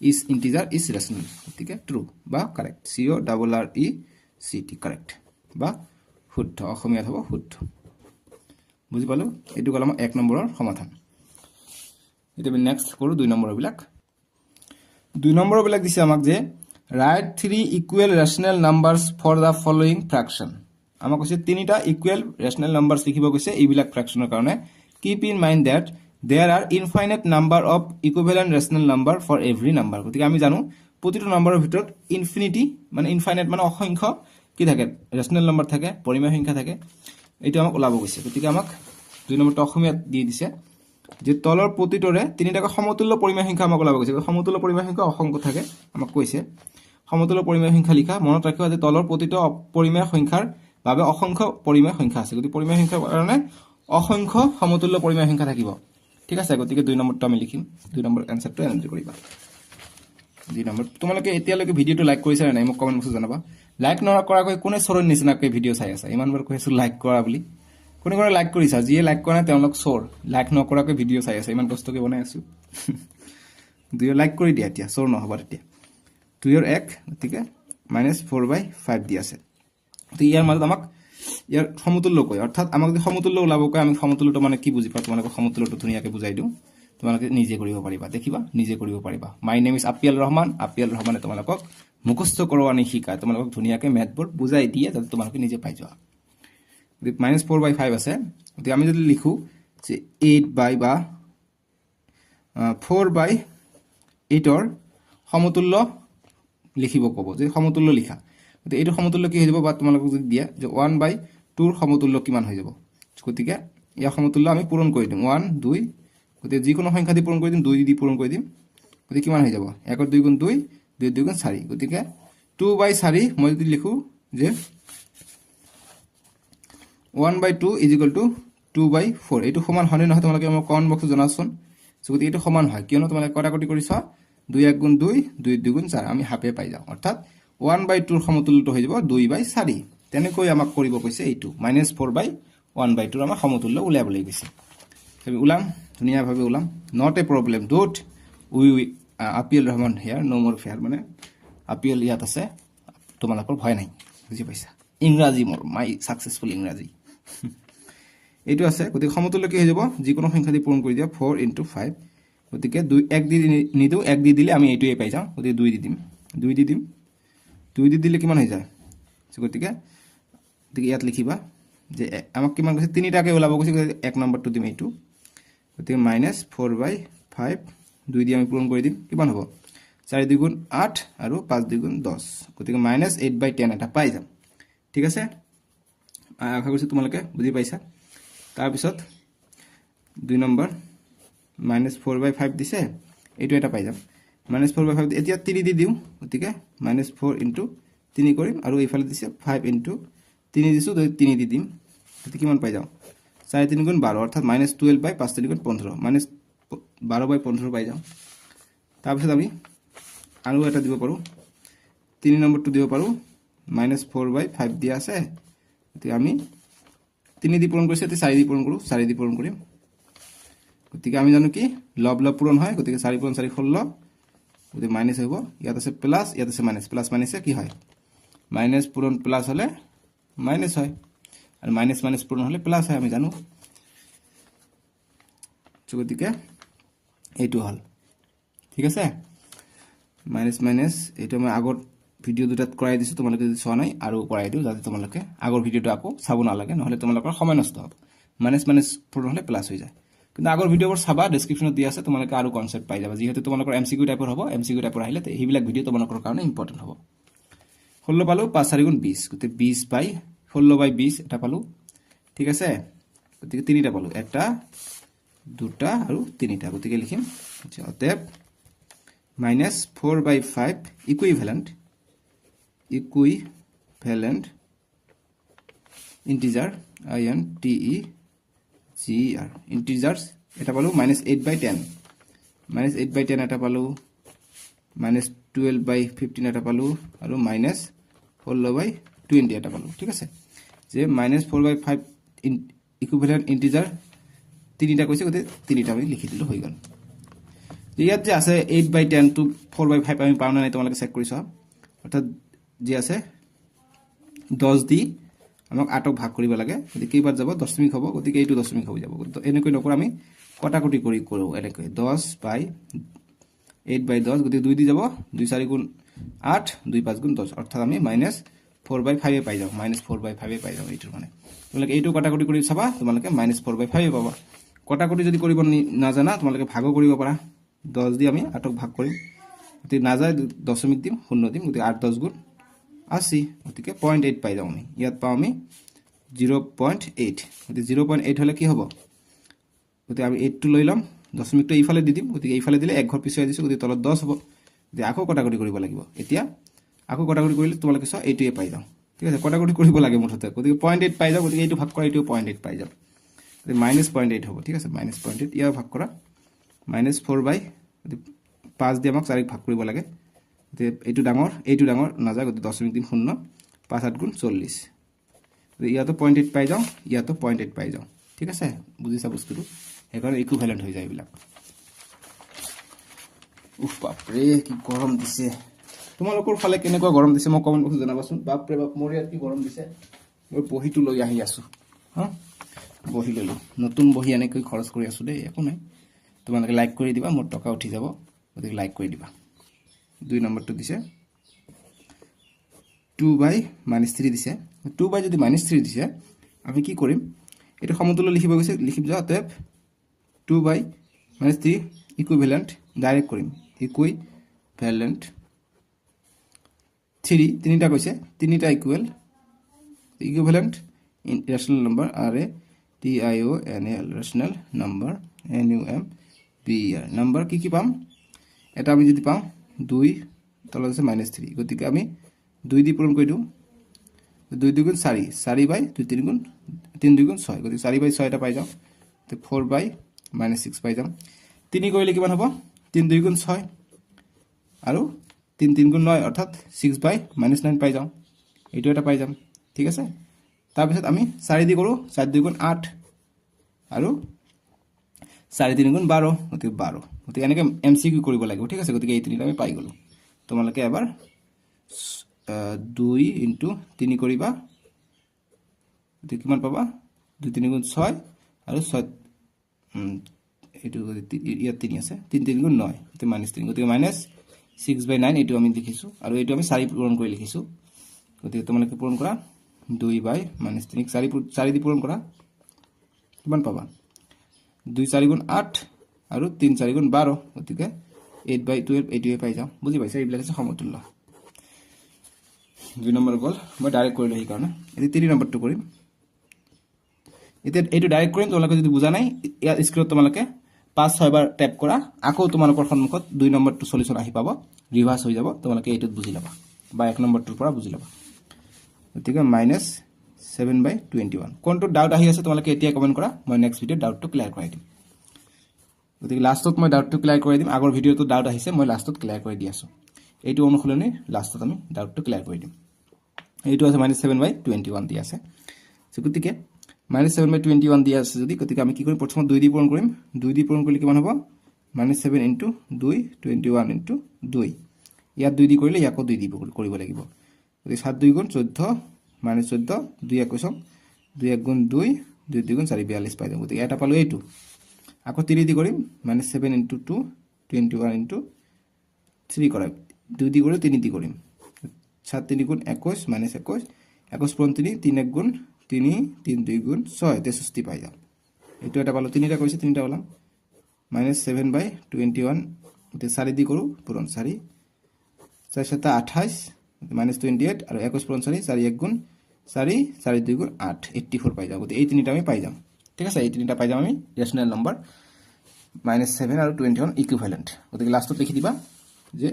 ইজ ইন্টিজাৰ ইজ ৰেশনাল গতিকে ট্ৰু বা কারেক্ট CORRECT কারেক্ট বা শুদ্ধ অসমীয়াত হ'ব শুদ্ধ বুজি পালো এইটো গল আমাৰ 1 নম্বৰৰ সমাধান এতিয়া নেক্সট কৰো 2 নম্বৰ বিলাক 2 নম্বৰ বিলাক দিছে আমাক যে write 3 equal rational numbers for the following fraction আমাক কৈছে তিনিটা ইকুৱেল ৰেশনাল নাম্বাৰস লিখিব কৈছে এইবিলাক ফ্ৰ্যাকশনৰ কাৰণে keep in mind that there are infinite number of equivalent rational number for every number গতিকে আমি জানো প্ৰতিটো নম্বৰৰ ভিতৰত ইনফিনিটি মানে ইনফাইনাইট মানে অসংখ্য কি থাকে ৰেশনাল নম্বৰ থাকে পৰিমেয় সংখ্যা থাকে এইটো আমাক ওলাব কৈছে গতিকে আমাক 2 নম্বৰটো অসমীয়াত দি দিছে যে তলৰ প্ৰতিটোৰে তিনিটাকৈ সমতুল্য পৰিমেয় সংখ্যা আমাক ওলাব কৈছে সমতুল্য পৰিমেয় সংখ্যা অসংখ্য থাকে আমাক কৈছে সমতুল্য পৰিমেয় সংখ্যা লিখা মনত ৰাখিবা যে তলৰ প্ৰতিটো পৰিমেয় সংখ্যাৰ বাবে অসংখ্য পৰিমেয় সংখ্যা আছে গতিকে পৰিমেয় সংখ্যাৰ কাৰণে অসংখ্য সমতুল্য পৰিমেয় সংখ্যা থাকিব ঠিক আছে গতিকে 2 নম্বৰটো আমি লিখিম 2 নম্বৰ আনসাৰটো এন্ট্ৰি কৰিবা 2 নম্বৰ তোমালোকে এতিয়ালৈকে ভিডিওটো লাইক কৰিছা নাই মোক কমেন্ট বক্সত জনাবা লাইক নকৰাকৈ কোনে চোৰৰ নিচিনাকৈ ভিডিও চাই আছে ইমানবাৰ কৈছো লাইক কৰা বুলি কোনে কোনে লাইক কৰিছা যিয়ে লাইক কৰা নাই তেওঁলোক চোৰ লাইক নকৰাকৈ ভিডিও চাই আছে ইমান কষ্টকৈ বনাই আছো 2 লাইক কৰি দিয়া এতিয়া চোৰ নহবা তেতিয়া 2 ৰ 1 গতিকে -4/5 দি আছে তো ইয়াৰ মাজত আমাক ইয়াৰ সমতুল্য কয় অৰ্থাৎ আমাক যদি সমতুল্য ওলাব কয় আমি সমতুল্যটো মানে কি বুজি পাওঁ তোমালোকক সমতুল্যটো ধুনিয়াকৈ বুজাই দিওঁ তোমালোকে নিজে কৰিব পাৰিবা দেখিবা নিজে কৰিব পাৰিবা মাই নেম ইজ আপিয়াল ৰহমানে তোমালোকক মুখস্থ কৰোৱানি শিকায় তোমালোকক ধুনিয়াকৈ ম্যাথবোৰ বুজাই দিয়ে যাতে তোমালোকে নিজে পাই যোৱা যদি -4/5 আছে গতিকে আমি যদি লিখো যে 4/8 ৰ সমতুল্য লিখিব ক'ব যে সমতুল্য লিখা গতিকে এইটো সমতুল্য কি হৈ যাব বা তোমালোকক যদি দিয়া যে 1/2 ৰ সমতুল্য কিমান হৈ যাব গতিকে ইয়াৰ সমতুল্য আমি পূৰণ কৰি দিম 1 2 গতিকে যিকোনো সংখ্যা দি পূৰণ কৰি দিম 2 দি পূৰণ কৰি দিম গতিকে কিমান হৈ যাব 1 ৰ 2 গুণ 2 2 ৰ 2 গুণ 4 গতিকে 2/4 মই যদি লিখো যে 1/2 2/4 এইটো সমান হয়নে নহয় তোমালোকে মোক কমেন্ট বক্সত জনাচোন গতিকে এইটো সমান হয় কিয়নো তোমালোকে কটাকটি কৰিছা 2 1 গুণ 2 2 2 গুণ 4 আমি হাফে পাই যাওঁ অৰ্থাৎ 1/2 ৰ সমতুল্যটো হৈ যাব 2/4 তেনেকৈ আমাক কৰিব কৈছে এইটো -4/1/2 আমাৰ সমতুল্য উলিয়াবলৈ কৈছে আমি উলাম ধুনীয়াভাৱে উলাম নট এ প্ৰব্লেম ডোট উই আপিল ৰহমান হিয়াৰ নো মোৰ ফেয়াৰ মানে আপিল ইয়াত আছে তোমালোকৰ ভয় নাই বুজি পাইছা ইংৰাজী মোৰ মাই সাকসেসফুল ইংৰাজী এইটো আছে গতিকে সমতুল্য কি হৈ যাব যিকোনো সংখ্যা দি পূৰণ কৰি দিয়া 4 * 5 গতিকে 2 1 দি নিদু 1 দি দিলে আমি এইটোৱে পাই যাম গতিকে 2 দি দিম 2 দি দিলে কিমান হৈ যায় গতিকে ইয়াত লিখিবা যে আমাক কিমান কৈছে তিনিটাকে ওলাব কৈছে 1 নম্বৰটো দিম এইটো গতিকে -4/5 2 দি আমি পূৰণ কৰি দিম কিমান হ'ব 4 2 গুণ 8 আৰু 5 2 গুণ 10 গতিকে -8/10 এটা পাই যাম ঠিক আছে আশা কৰিছো তোমালোকে বুজি পাইছা তাৰ পিছত 2 নম্বৰ -4/5 দিছে এইটো এটা পাই যাম -4/5 এতিয়া 3 দি দিও গতিকে -4 * 3 কৰিম আৰু এইফালে দিছে 5 * 3 দিছো 3 দি দিম গতিকে কিমান পাই যাম 4 3 গুণ 12 অৰ্থাৎ -12/5 3 গুণ 15 -12/15 পাই যাম তাৰ পিছত আমি আৰু এটা দিব পাৰো 3 নম্বৰটো দিব পাৰো -4/5 দিয়া আছে গতিকে আমি 3 দি পূৰণ কৰিছে 4 দি পূৰণ কৰো 4 দি পূৰণ কৰিম গতিকে আমি জানো কি লব লব পূৰণ হয় গতিকে 4 * 4 = 16 গতিকে মাইনাস হ'ব ইয়াত আছে প্লাস ইয়াত আছে মাইনাস প্লাস মাইনাসে কি হয় মাইনাস পূৰণ প্লাস হলে মাইনাস হয় আৰু মাইনাস মাইনাস পূৰণ হলে প্লাস হয় আমি জানো গতিকে এইটো হল ঠিক আছে মাইনাস মাইনাস এইটো আমি আগৰ ভিডিও দুটাত কৰাই দিছো তোমালোকে যদি চোৱা নাই আৰু কৰাই দিও যাতে তোমালোকে আগৰ ভিডিওটো আকৌ চাব নালাগে নহলে তোমালোকৰ সময় নষ্ট হ'ব মাইনাস মাইনাস পূৰণ হলে প্লাস হৈ যায় কিন্তু আগৰ ভিডিওবোৰ চাবা ডেসক্ৰিপচনত দিয়া আছে তোমালোকে আৰু কনসেপ্ট পাই যাবা যেহেতু তোমালোকৰ এমসিকিউ টাইপৰ হ'ব এমসিকিউ টাইপৰ আহিলে এইবিলাক ভিডিও তোমালোকৰ কাৰণে ইম্পৰ্টেন্ট হ'ব 16 পালো 5 4 গুণ 20 গতে 20/16/20 এটা পালো ঠিক আছে গতিকে তিনিটা পালো এটা দুটা আৰু তিনিটা গতিকে লিখিম অতএব -4/5 ইকুইভ্যালেন্ট ইন্টিজার ইন্টিজার্স এটা পালো -8/10 -8/10 এটা পালো -12/15 এটা পালো আৰু -16/20 এটা পালো ঠিক আছে যে -4/5 ইকুইভ্যালেন্ট ইন্টিজার তিনিটা কৈছে গতে তিনিটা আমি লিখি দিলো হৈ গল ইয়াত যে আছে 8/10 টু 4/5 আমি পাও নাই তোমালোকে চেক কৰিছা অৰ্থাৎ যে আছে 10 দি আমাক 8ক ভাগ কৰিব লাগে গতি কেইবাৰ যাব দশমিক হ'ব গতি এইটো দশমিক হৈ যাব তো এনেকৈ নকৰ আমি কটাকটি কৰি কৰো এনেকৈ 10/8/10 গতি 2 দি যাব 2 4 গুণ 8 2 5 গুণ 10 অৰ্থাৎ আমি -4/5 পাই যাও -4/5 পাই যাও এইটো মানে তোমালোকে এইটো কটাকটি কৰি চাবা তোমালোকে -4/5 পাবা কটাকটি যদি কৰিব নাজানা তোমালোকে ভাগ কৰিব পাৰা 10 দি আমি 8ক ভাগ কৰিম গতি না যায় দশমিক দিম শূন্য দিম গতি 8 10 গুণ 80 গতিকে 0.8 পাই যাও আমি ইয়াত পাও আমি 0.8 গতি 0.8 হলে কি হ'ব গতি আমি 8 টো লৈ লম দশমিকটো এইফালে দি দিম গতি এইফালে দিলে এক ঘৰ পিছুৱাই দিছো গতি তলত 10 হ'ব গতি আকৌ কটাকটি কৰিব লাগিব এতিয়া আকৌ কটাকটি কৰিলে তোমালোকে সব এইটোৱে পাই যাও ঠিক আছে কটাকটি কৰিব লাগে মুঠতে গতি 0.8 পাই যাও গতি এইটো ভাগ কৰা এইটো 0.8 পাই যাও গতি -0.8 হ'ব ঠিক আছে -0.8 ইয়াৰ ভাগ কৰা -4/5 দি আমাক 4ক ভাগ কৰিব লাগে এইটো ডাঙৰ না যায় গতি দশমিক দিম শূন্য 5 8 গুণ 40 ইয়াতো 0.8 পাই যাও ইয়াতো 0.8 পাই যাও ঠিক আছে বুজিছা বস্তুটো একাৰণে ইকুইভ্যালেন্ট হৈ যায় এইবিলাক উফ বাপৰে কি গৰম দিছে তোমালোকৰ ফালে কেনেকুৱা গৰম দিছে মই কমেন্ট বক্সত জনাবাচোন বাপৰে বাপ মোৰ ইয়াত কি গৰম দিছে মই বহিটো লৈ আহি আছো হা বহি ললো নতুন বহি এনেকৈ খৰচ কৰি আছো দেই একো নাই তোমালোকে লাইক কৰি দিবা মোৰ টকা উঠি যাব গতিকে লাইক কৰি দিবা 2 নম্বৰটো দিছে 2/-3 দিছে 2 যদি -3 দিছে আমি কি কৰিম এটা সমতুল্য লিখিব গৈছে লিখিব যা অতএব 2/-3 ইকুইভ্যালেন্ট ডাইৰেক্ট কৰিম ইকুইভ্যালেন্ট 3 তিনিটা কৈছে তিনিটা equivalent rational number RATIONAL rational number NUMBER number কি পাম এটা আমি যদি পাম 2 তলত আছে -3 গতিকে আমি 2 দি পূৰণ কৰি দিও 2 2 গুণ 4 4/2 3 গুণ 3 2 গুণ 6 গতিকে 4/6 এটা পাই যাও তে 4/-6 পাই যাম 3 কৰিলে কিমান হ'ব 3 2 গুণ 6 আৰু 3 3 গুণ 9 অৰ্থাৎ 6/-9 পাই যাও এইটো এটা পাই যাম ঠিক আছে তাৰপিছত আমি 4 দি কৰোঁ 4 2 গুণ 8 আৰু 4 3 গুণ 12 গতিকে 12 গতিকে এনেকৈ MCQ কৰিব লাগিব ঠিক আছে গতিকে এই তিনিটা আমি পাই গ'লোঁ তোমালোকে এবাৰ 2 × 3 কৰিবা গতিকে কিমান পাবা 2 3 গুণ 6 আৰু 6 এইটো ইয়াত 3 আছে 3 3 গুণ 9 গতিকে -3 গতিকে -6/9 এইটো আমি লিখিছোঁ আৰু এইটো আমি 4 পূৰণ কৰি লিখিছোঁ গতিকে তোমালোকে পূৰণ কৰা 2/-3 4 দি পূৰণ কৰা কিমান পাবা 2 4 গুণ 8 আৰু 3 4 গুণ 12 গতিকে 8/12 এইটোৱে পাই যাওঁ বুজি পাইছা এইবিলাক আছে সমতুল্য 2 নম্বৰ গ'ল মই ডাইৰেক্ট কৰিলোঁ সেইকাৰণে এতিয়া 3 নম্বৰটো কৰিম এতিয়া এইটো ডাইৰেক্ট কৰিম তোমালোকে যদি বুজা নাই ইয়াৰ স্ক্ৰীনত তোমালোকে 5-6 বাৰ টেপ কৰা আকৌ তোমালোকৰ সন্মুখত 2 নম্বৰটো সলিউশন আহি পাব ৰিভাৰ্স হৈ যাব তোমালোকে এইটোত বুজি ল'বা বা 1 নম্বৰটোৰ পৰা বুজি ল'বা গতিকে -7/21 কোনটো ডাউট আহি আছে তোমালোকে এতিয়া কমেন্ট কৰা মই নেক্সট ভিডিঅ ডাউটটো ক্লিয়াৰ কৰাই দিম গতিকে লাষ্টত মই ডাউটটো ক্লিয়াৰ কৰি দিম আগৰ ভিডিঅটো ডাউট আহিছে মই লাষ্টত ক্লিয়াৰ কৰি দি আছো এইটো অনুসলনি লাষ্টত আমি ডাউটটো ক্লিয়াৰ কৰি দিম এইটো আছে -7/21 দি আছে গতিকে -7/21 দি আছে যদি গতিকে আমি কি কৰিম প্ৰথমত 2 দি পূৰণ কৰিম 2 দি পূৰণ কৰিলে কিমান হ'ব -7 × 2 21 × 2 ইয়াত 2 দি কৰিলে ইয়াকো 2 দি কৰিব লাগিব গতিকে 7 2 গুণ 14 -14 2 21 2 1 গুণ 2 2 2 গুণ 4 42 পাই যাম গতিকে এটা পালো এইটো আকৌ 3 দি কৰিম -7 × 2 21 × 3 কৰা 2 দি কৰি 3 দি কৰিম 7 3 গুণ 21 -21 21 পূৰণ 3 3 1 গুণ 3 3 2 গুণ 6 63 পাই যাম এইটো এটা পালো তিনিটা কৈছে তিনিটা ওলাম -7/21 গতিকে 4 দি কৰোঁ পূৰণ 4 4 7 28 -28 আৰু 21 পূৰণ 4 4 1 গুণ 4 4 2 গুণ 8 84 পাই যাম গতিকে এই তিনিটা আমি পাই যাম ঠিক আছে এই তিনিটা পাই যাম আমি ৰেশনাল নম্বৰ -7 আৰু 21 ইকুইভ্যালেন্ট গতিকে লাষ্টত লিখি দিবা যে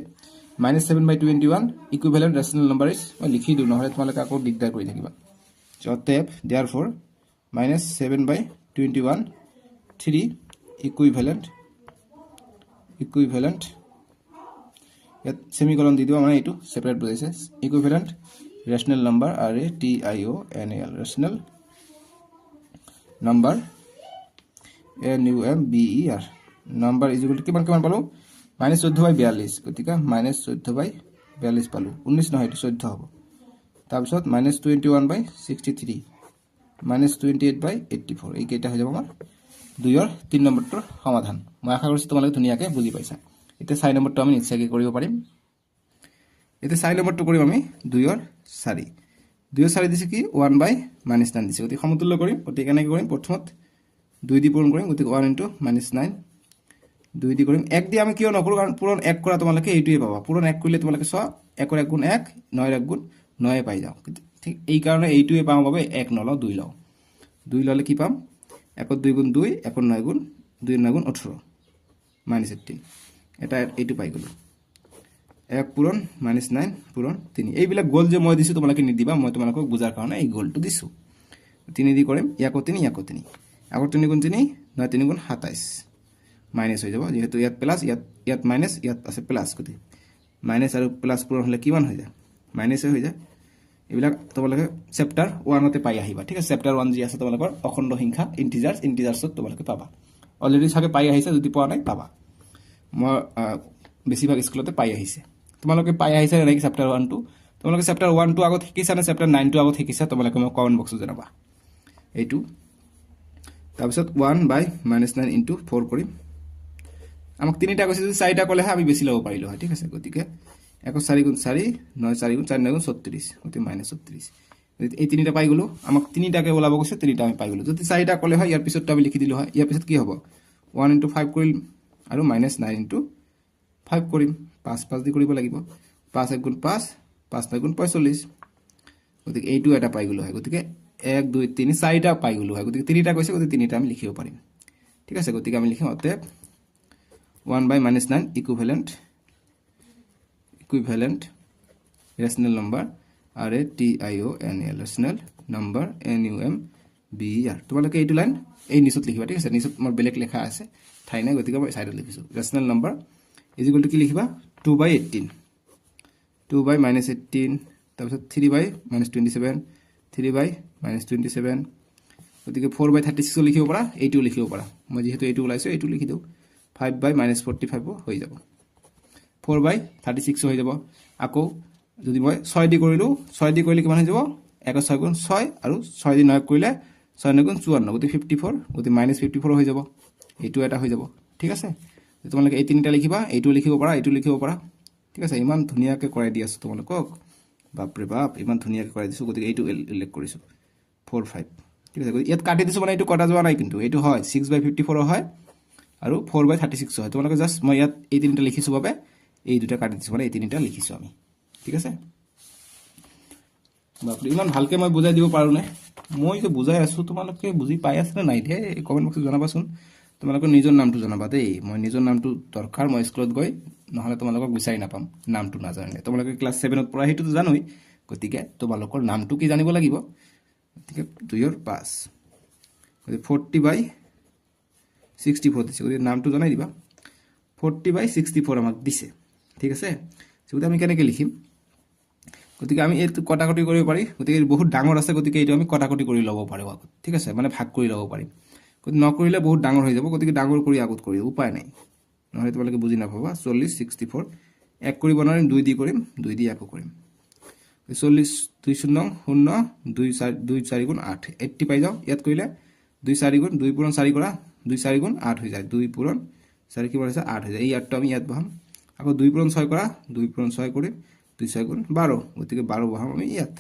-7/21 ইকুইভ্যালেন্ট ৰেশনাল নম্বৰ ইজ মই লিখি দিওঁ নহলে তোমালোকে আকৌ দিগদাৰ কৰি থাকিবা অতএব therefore -7/21 3 ইকুইভ্যালেন্ট ইয়াত সেমিকলন দি দিবা মানে এইটো সেপাৰেট বুজাইছে equivalent rational number RATIONAL rational number NUMBER number is equal to কিমান পালো -14/42 গতিকে -14/42 পালো 19 নহয় এটা 14 হ'ব তাৰপিছত -21/63 -28/84 এই কেইটা হৈ যাব আমাৰ 2 ৰ 3 নম্বৰটোৰ সমাধান মই আশা কৰিছো তোমালোকে ধুনীয়াকৈ বুজি পাইছা এতিয়া 4 নম্বৰটো আমি নিশ্চয়কৈ কৰিব পাৰিম এতিয়া 4 নম্বৰটো কৰিম আমি 2 ৰ 4 2 ৰ 4 দিছে কি 1/-9 দিছে গতিকে সমতুল্য কৰিম গতিকে কেনেকৈ কৰিম প্ৰথমত 2 দি পূৰণ কৰিম গতিকে 1 × -9 2 দি কৰিম 1 দি আমি কিয় নকৰো কাৰণ পূৰণ 1 কৰা তোমালোকে এইটোৱে পাবা পূৰণ 1 কৰিলে তোমালোকে চোৱা 1 ৰ 1 গুণ 1 9 ৰ 1 গুণ 9 পাই যাও ঠিক এই কাৰণে এইটোৱে পাম বাবে 1 নলও 2 লও 2 ললে কি পাম 1 ৰ 2 গুণ 2 1 ৰ 9 গুণ 2 ৰ 9 গুণ 18 -18 এটা এইটো পাই গলো 1 পূৰণ -9 পূৰণ 3 এইবিলাক গোল যে মই দিছো তোমালোকে নিদিবা মই তোমালোকক বুজাৰ কাৰণে এই গোলটো দিছো 3 দি কৰিম ইয়াকো 3 ইয়াকো 3 আকৌ 3 গুণ 3 9 3 গুণ 27 মাইনাস হৈ যাব যেহেতু ইয়াত প্লাস ইয়াত মাইনাস ইয়াত আছে প্লাস গতি মাইনাস আৰু প্লাস পূৰণ হলে কিমান হৈ যায় মাইনাস হৈ যায় এইবিলাক তোমালোকে চেপ্টাৰ 1 তে পাই আহিবা ঠিক আছে চেপ্টাৰ 1 যি আছে তোমালোকৰ অখণ্ড সংখ্যা ইন্টিজাৰ্ছত তোমালোকে পাবা অলৰেডি সাকে পাই আহিছে যদি পোৱা নাই পাবা মই বেছিভাগ স্কুলতে পাই আহিছে তোমালোকে পাই আহিছে নেকি চেপ্টাৰ 1 টো তোমালোকে চেপ্টাৰ 1 টো আগত শিকিছা না চেপ্টাৰ 9 টো আগত শিকিছা তোমালোকে মোক কমেন্ট বক্সত জনাবা এইটো তাৰপিছত 1/-9 * 4 কৰিম আমাক তিনিটা কৈছে যদি চাৰিটা কলেহে আমি বেছি লব পাৰিলো হয় ঠিক আছে গতিকে 1 4 গুণ 4 9 4 গুণ 4 9 গুণ 36 গতিকে -36 এই তিনিটা পাই গলো আমাক তিনিটাকে ওলাব কৈছে তিনিটা আমি পাই গলো যদি চাৰিটা কলে হয় ইয়াৰ পিছত আমি লিখি দিলো হয় ইয়াৰ পিছত কি হ'ব 1 * 5 কৰিম আৰু -9 * 5 কৰিম 5 5 দি কৰিব লাগিব 5 1 গুণ 5 5 9 গুণ 45 গতিকে এইটো এটা পাই গলো হয় গতিকে 1 2 3 চাৰিটা পাই গলো হয় গতিকে তিনিটা কৈছে গতিকে তিনিটা আমি লিখিব পাৰিম ঠিক আছে গতিকে আমি লিখিম অতএব 1/-9 equivalent rational number RATIONAL rational number NUMBER তোমালোকে এইটো লাইন এই নিচত লিখিবা ঠিক আছে নিচত মোৰ বেলেগ লেখা আছে ঠাই নাই গতিকে মই সাইডত লিখিছো rational number is equal to কি লিখিবা 2/18 2/-18 তাৰপিছত 3/-27 3/-27 গতিকে 4/36 লিখিব পাৰা এইটো লিখিব পাৰা মই যেহেতু এইটো ওলাইছো এইটো লিখি দিও 5/-45 হৈ যাব 4/36 হৈ যাব আকৌ যদি মই 6 দি কৰিলো 6 দি কৰিলে কিমান হৈ যাব 1 6 গুণ 6 আৰু 6 দি 9 কৰিলে 6 9 গুণ 54 গতি 54 গতি -54 হৈ যাব এইটো এটা হৈ যাব ঠিক আছে তোমালোকে এই তিনিটা লিখিবা এইটো লিখিব পাৰা ঠিক আছে ইমান ধুনিয়াকে কৰাই দি আছো তোমালোকক বাপৰে বাপ ইমান ধুনিয়াকে কৰাই দিছো গতি এইটো উল্লেখ কৰিছো 4 5 ঠিক আছে ইয়াত কাটি দিছো মানে এইটো কটা যোৱা নাই কিন্তু এইটো হয় 6/54 হয় আৰু 4/36 হয় তোমালোকে জাস্ট মই ইয়াত এই তিনিটা লিখিছো বাবে এই দুটা কাটি দিছো মানে এই তিনিটা লিখিছো আমি ঠিক আছে বাপৰে ইমান ভালকে মই বুজাই দিব পাৰো নে মই যে বুজাই আছো তোমালোকে বুজি পাই আছে না নাই দে কমেন্ট বক্সত জনাবাচোন তোমালোকে নিজৰ নামটো জনাবা দেই মই নিজৰ নামটো দৰকাৰ মই স্কুলত গৈ নহলে তোমালোকক বিচাৰি নাপাম নামটো নাজানিলে তোমালোকে ক্লাছ 7 ত পঢ়া হেতুটো জানোই গতিকে তোমালোকৰ নামটো কি জানিব লাগিব গতিকে 2 ৰ 5 গতিকে 40/64 দিছে গতিকে নামটো জনাই দিবা 40/64 আমাক দিছে ঠিক আছে গতিকে আমি কেনেকৈ লিখিম গতিকে আমি এইটো কটাকটি কৰিব পাৰি গতিকে বহুত ডাঙৰ আছে গতিকে এইটো আমি কটাকটি কৰি ল'ব পাৰো আগত ঠিক আছে মানে ভাগ কৰি ল'ব পাৰিম গতিকে নকৰিলে বহুত ডাঙৰ হৈ যাব গতিকে ডাঙৰ কৰি আগত কৰি উপায় নাই নহলে তোমালোকে বুজি নাপাবা 40 64 এক কৰি বনাৰিম 2 দি কৰিম 2 দি আকৌ কৰিম 40 2 0 0 2 4 গুণ 8 80 পাই যাও ইয়াত কৰিলে 2 4 গুণ 2 পূৰণ 4 কৰা 2 4 গুণ 8 হৈ যায় 2 পূৰণ 4 কি বনাইছে 8 হৈ যায় এই 8টো আমি ইয়াত বহাম আকৌ 2 পূৰণ 6 কৰা 2 পূৰণ 6 কৰিম 2 6 গুণ 12 গতিকে 12 বহাম আমি ইয়াত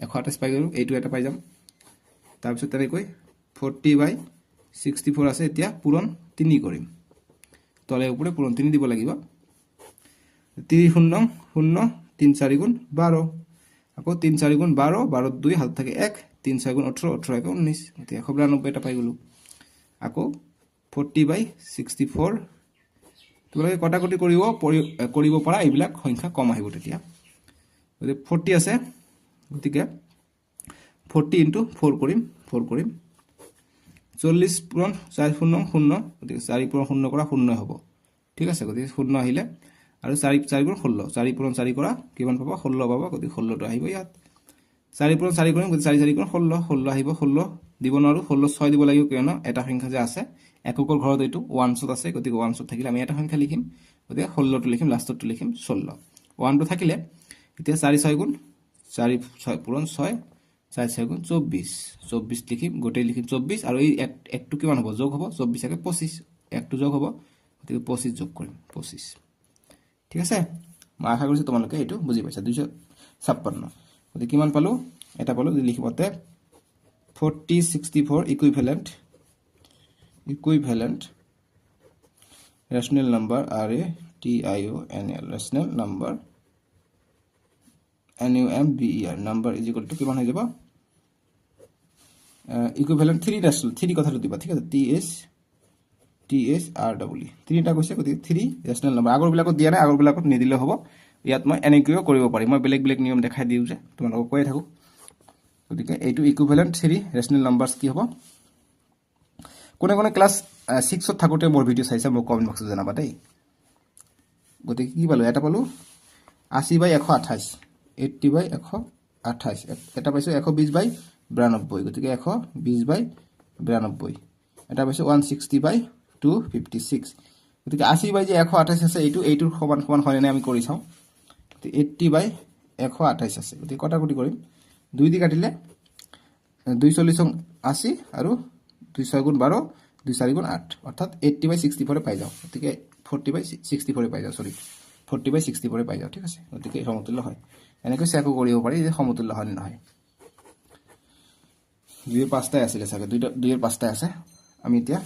128 পাই গলো এইটো এটা পাই যাম তাৰ পিছত তেনেকৈ 40/64 আছে এতিয়া পূৰণ 3 কৰিম তলে উপরে পূরণ 3 দিব লাগিব 3 0 0 3 4 গুণ 12 আকৌ 3 4 গুণ 12 12 2 হাত থাকে 1 3 6 গুণ 18 18 1 19 এতিয়া 192 এটা পাই গলো আকৌ 40/64 তোমালোকে কটাকটি কৰিব পৰা এইবিলাক সংখ্যা কম আহিব তেতিয়া গতিকে 40 আছে গতিকে 40 * 4 কৰিম 40 পূৰণ 4 0 0 গতিকে 4 পূৰণ 0 কৰা 0 হ'ব ঠিক আছে গতিকে 0 আহিলে আৰু 4 4 গুণ 16 4 পূৰণ 4 কৰা কিমান পাবা 16 পাবা গতিকে 16 টো আহিব ইয়াত 4 পূৰণ 4 কৰিম গতিকে 4 4 গুণ 16 16 আহিব 16 দিব নোৱাৰো 16 6 দিব লাগিব কিয়নো এটা সংখ্যা যে আছে এককৰ ঘৰত এইটো ওৱানছত আছে গতিকে ওৱানছত থাকিলে আমি এটা সংখ্যা লিখিম গতিকে 16 টো লিখিম লাষ্টটো লিখিম 16 1 টো থাকিলে এতিয়া 4 6 গুণ 4 6 পূৰণ 6 4 6 গুণ 24 24 লিখিম গোটেই লিখিম 24 আৰু এই একটো কিমান হ'ব যোগ হ'ব 24 একে 25 একটো যোগ হ'ব গতিকে 25 যোগ কৰিম 25 ঠিক আছে মই আশা কৰিছো তোমালোকে এইটো বুজি পাইছা 256 গতিকে কিমান পালো এটা পালো যদি লিখিবতে 40 64 equivalent rational number RATIONL rational number NUMBER number is equal to কিমান হৈ যাব equivalent 3 rational 3 কথাটো দিবা ঠিক আছে TSREE 3টা কৈছে গতি 3 rational number আগৰ বিলাকত দিয়া নাই আগৰ বিলাকত নিদিলে হ'ব ইয়াত মই এনেকৈও কৰিব পাৰি মই বেলেগ বেলেগ নিয়ম দেখাই দিউ যে তোমালোকক কৈ থাকো গতিকে এইটো equivalent 3 rational numbers কি হ'ব কোনে কোনে ক্লাস 6 ত থাকোতে মোৰ ভিডিও চাইছা মোক কমেন্ট বক্সত জনাবা দেই গতিকে কি পালো এটা পালো 80/128 80/128 এটা পাইছো 120/92 গতিকে 120/92 এটা পাইছো 160/256 গতিকে 80/128 আছে এইটোৰ সমান সমান হয়নে আমি কৰি চাও 80/128 আছে গতিকে কটাকটি কৰিম 2 দি কাটিলে 2 40 80 আৰু 2 6 গুণ 12 2 4 গুণ 8 অর্থাৎ 80/64 পাই যাও গতিকে 40/64 পাই যাও সরি 40/64 পাই যাও ঠিক আছে গতিকে সমতুল্য হয় এনেকৈ চেকো কৰিব পাৰি যে সমতুল্য হয় নহয় 2 এর 5টাই আছিল সাগে 2 এর 5টাই আছে আমি এতিয়া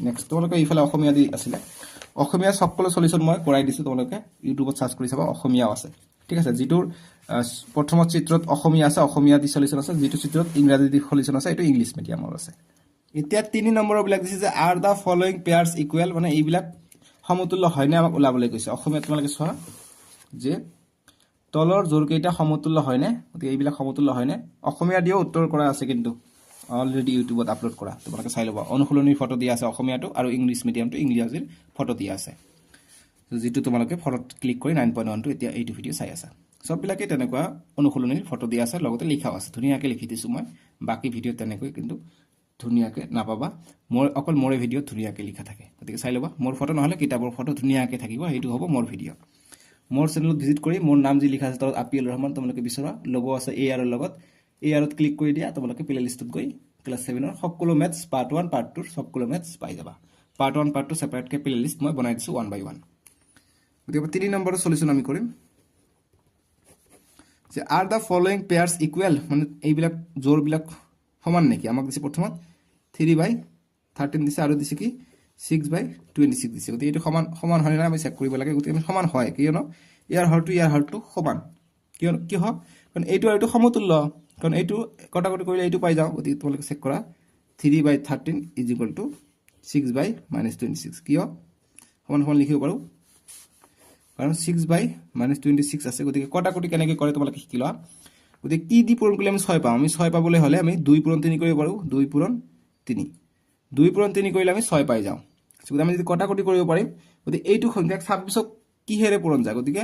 নেক্সট তোমালোকে ইফালে অসমীয়া দি আছিল অসমীয়া সকলো সলিউশন মই কৰাই দিছো তোমালোকে ইউটিউবত সাৰ্চ কৰি চাবা অসমীয়াও আছে ঠিক আছে যেটোৰ প্ৰথম চিত্ৰত অসমীয়া আছে অসমীয়া দি সলিউশন আছে যেটো চিত্ৰত ইংৰাজী দি সলিউশন আছে এটো ইংলিশ মিডিয়ামৰ আছে এতিয়া 3 নম্বৰ বিলাক দিছে যে আৰ দা ফলোইং পেয়াৰ্স ইকুৱেল মানে এইবিলাক সমতুল্য হয় না আমাক উলাবলৈ কৈছে অসমীয়া তোমালোকে চোৱা যে তলৰ জোৰকেইটা সমতুল্য হয় না গতি এইবিলাক সমতুল্য হয় না অসমীয়া দিও উত্তৰ কৰা আছে কিন্তু অলৰেডি ইউটিউবত আপলোড কৰা তোমালোকে চাই লবা অনুসলনিৰ ফটো দিয়া আছে অসমীয়াটো আৰু ইংলিশ মিডিয়ামটো ইংৰাজীৰ ফটো দিয়া আছে যেটো তোমালোকে ফটোত ক্লিক কৰি 9.1 টো এতিয়া এইটো ভিডিও চাই আছা সববিলাকে তেনেকুৱা অনুশীলনীৰ ফটো দিয়া আছে, লগতে লিখাও আছে, ধুনীয়াকৈ লিখি দিছোঁ মই। বাকী ভিডিঅ'ত তেনেকৈ কিন্তু ধুনীয়াকৈ নাপাবা, অকল মোৰে ভিডিঅ'ত ধুনীয়াকৈ লিখা থাকে। গতিকে চাই ল'বা, মোৰ ফটো নহ'লে কিতাপৰ ফটো ধুনীয়াকৈ থাকিব, সেইটো হ'ব মোৰ ভিডিঅ'। মোৰ চেনেলত ভিজিট কৰি মোৰ নাম যি লিখা আছে তাত আপিল ৰহমান তোমালোকে বিচৰা, ল'ব আছে AR লগত, ARত ক্লিক কৰি দিয়া, তোমালোকে প্লে লিষ্টত গৈ ক্লাছ 7ৰ সকলো মেথছ পাৰ্ট 1 পাৰ্ট 2 সকলো মেথছ পাই যাবা। পাৰ্ট 1 পাৰ্ট 2 ছেপাৰেটকৈ প্লে লিষ্ট মই বনাই দিছোঁ 1 by 1। গতিকে 3 নম্বৰৰ সলিউশ্যন আমি কৰিম যে are the following pairs equal, মানে এইবিলাক জোৰবিলাক সমান নেকি। আমাক দিছে প্ৰথমত 3/13 দিছে আৰু দিছে কি 6/26 দিছে। গতিকে এইটো সমান হয় না আমি চেক কৰিব লাগে। গতিকে আমি সমান হয়, কিয়নো ইয়াৰ হৰটো সমান, কি হওক, কাৰণ এইটো আৰু এইটো সমতুল্য, কাৰণ এইটো কটাকটি কৰিলে এইটো পাই যাওঁ। গতিকে তোমালোকে চেক কৰা 3/13 ইজ ইকুৱেল টু 6/-26, কিয় সমান লিখিব পাৰোঁ, কাৰণ 6/-26 আছে। গতিকে কটাকটি কেনেকৈ কৰে তোমালোকে শিকি লোৱা। গতিকে কি দি পূৰণ কৰিলে আমি 6 পাওঁ, আমি 6 পাবলৈ হ'লে আমি 2 পূৰণ 3 কৰিব পাৰোঁ, 2 পূৰণ 3, 2 পূৰণ 3 কৰিলে আমি 6 পাই যাওঁ। গতিকে আমি যদি কটাকটি কৰিব পাৰিম, গতিকে এইটো সংখ্যাক 26ক কিহেৰে পূৰণ যায়, গতিকে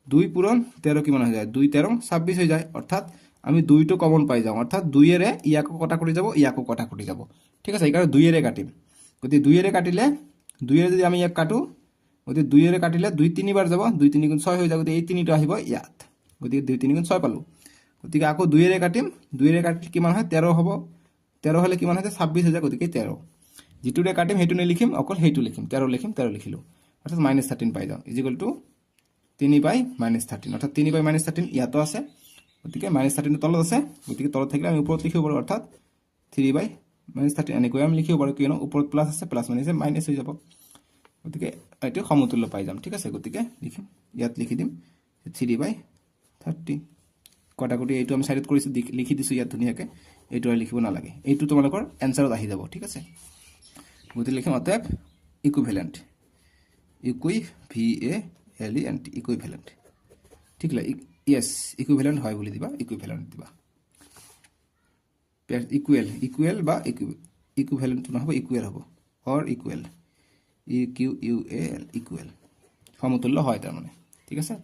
2 পূৰণ 13 কিমান হৈ যায়, 2 13 26 হৈ যায়, অৰ্থাৎ আমি 2টো কমন পাই যাওঁ, অৰ্থাৎ 2ৰে ইয়াকো কটাকটি যাব, ইয়াকো কটাকটি যাব, ঠিক আছে। সেইকাৰণে 2ৰে কাটিম। গতিকে 2ৰে কাটিলে, 2ৰে যদি আমি ইয়াক কাটো, গতিকে 2ৰে কাটিলে 2 3বাৰ যাব, 2 3 গুণ 6 হৈ যাব, গতিকে এই 3টো আহিব ইয়াত, গতিকে 2 3 গুণ 6 পালোঁ। গতিকে আকৌ 2ৰে কাটিম, 2ৰে কাটিলে কিমান হয় 13 হ'ব, 13 হ'লে কিমান হৈছে 26 হৈ যায়, গতিকে 13। যিটোৰে কাটিম সেইটো নিলিখিম, অকল সেইটো লিখিম, 13 লিখিম, 13 লিখিলোঁ, অৰ্থাৎ -13 পাই যাওঁ, ইজ ইকুৱেল টু 3/-13, অৰ্থাৎ 3/-13 ইয়াতো আছে, গতিকে -13 তলত আছে, গতিকে তলত থাকিলে আমি ওপৰত লিখিব পাৰোঁ, অৰ্থাৎ 3/-13 এনেকৈ আমি লিখিব পাৰোঁ, কিয়নো ওপৰত প্লাছ আছে, প্লাছ মাইনাছে মাইনাছ হৈ যাব, গতিকে এইটো সমতুল্য পাই যাম, ঠিক আছে। গতিকে লিখিম, ইয়াত লিখি দিম 3/30, কটাকটি এইটো আমি চাইডত কৰিছোঁ, লিখি দিছোঁ ইয়াত ধুনীয়াকৈ, এইটো আৰু লিখিব নালাগে, এইটো তোমালোকৰ এনচাৰত আহি যাব, ঠিক আছে। গতিকে লিখিম অতএৱ ইকুইভেলেণ্ট, VALENT, ইকুইভেলেণ্ট, ঠিক আছে। ইয়েছ, ইকুইভেলেণ্ট হয় বুলি দিবা, ইকুইভেলেণ্ট দিবা। ইকুৱেল বা ইকুইভেলেণ্ট নহ'ব, ইকুৱেল হ'ব, অৰ ইকুৱেল, EQUAL, ইকুৱেল, সমতুল্য হয় তাৰমানে, ঠিক আছে।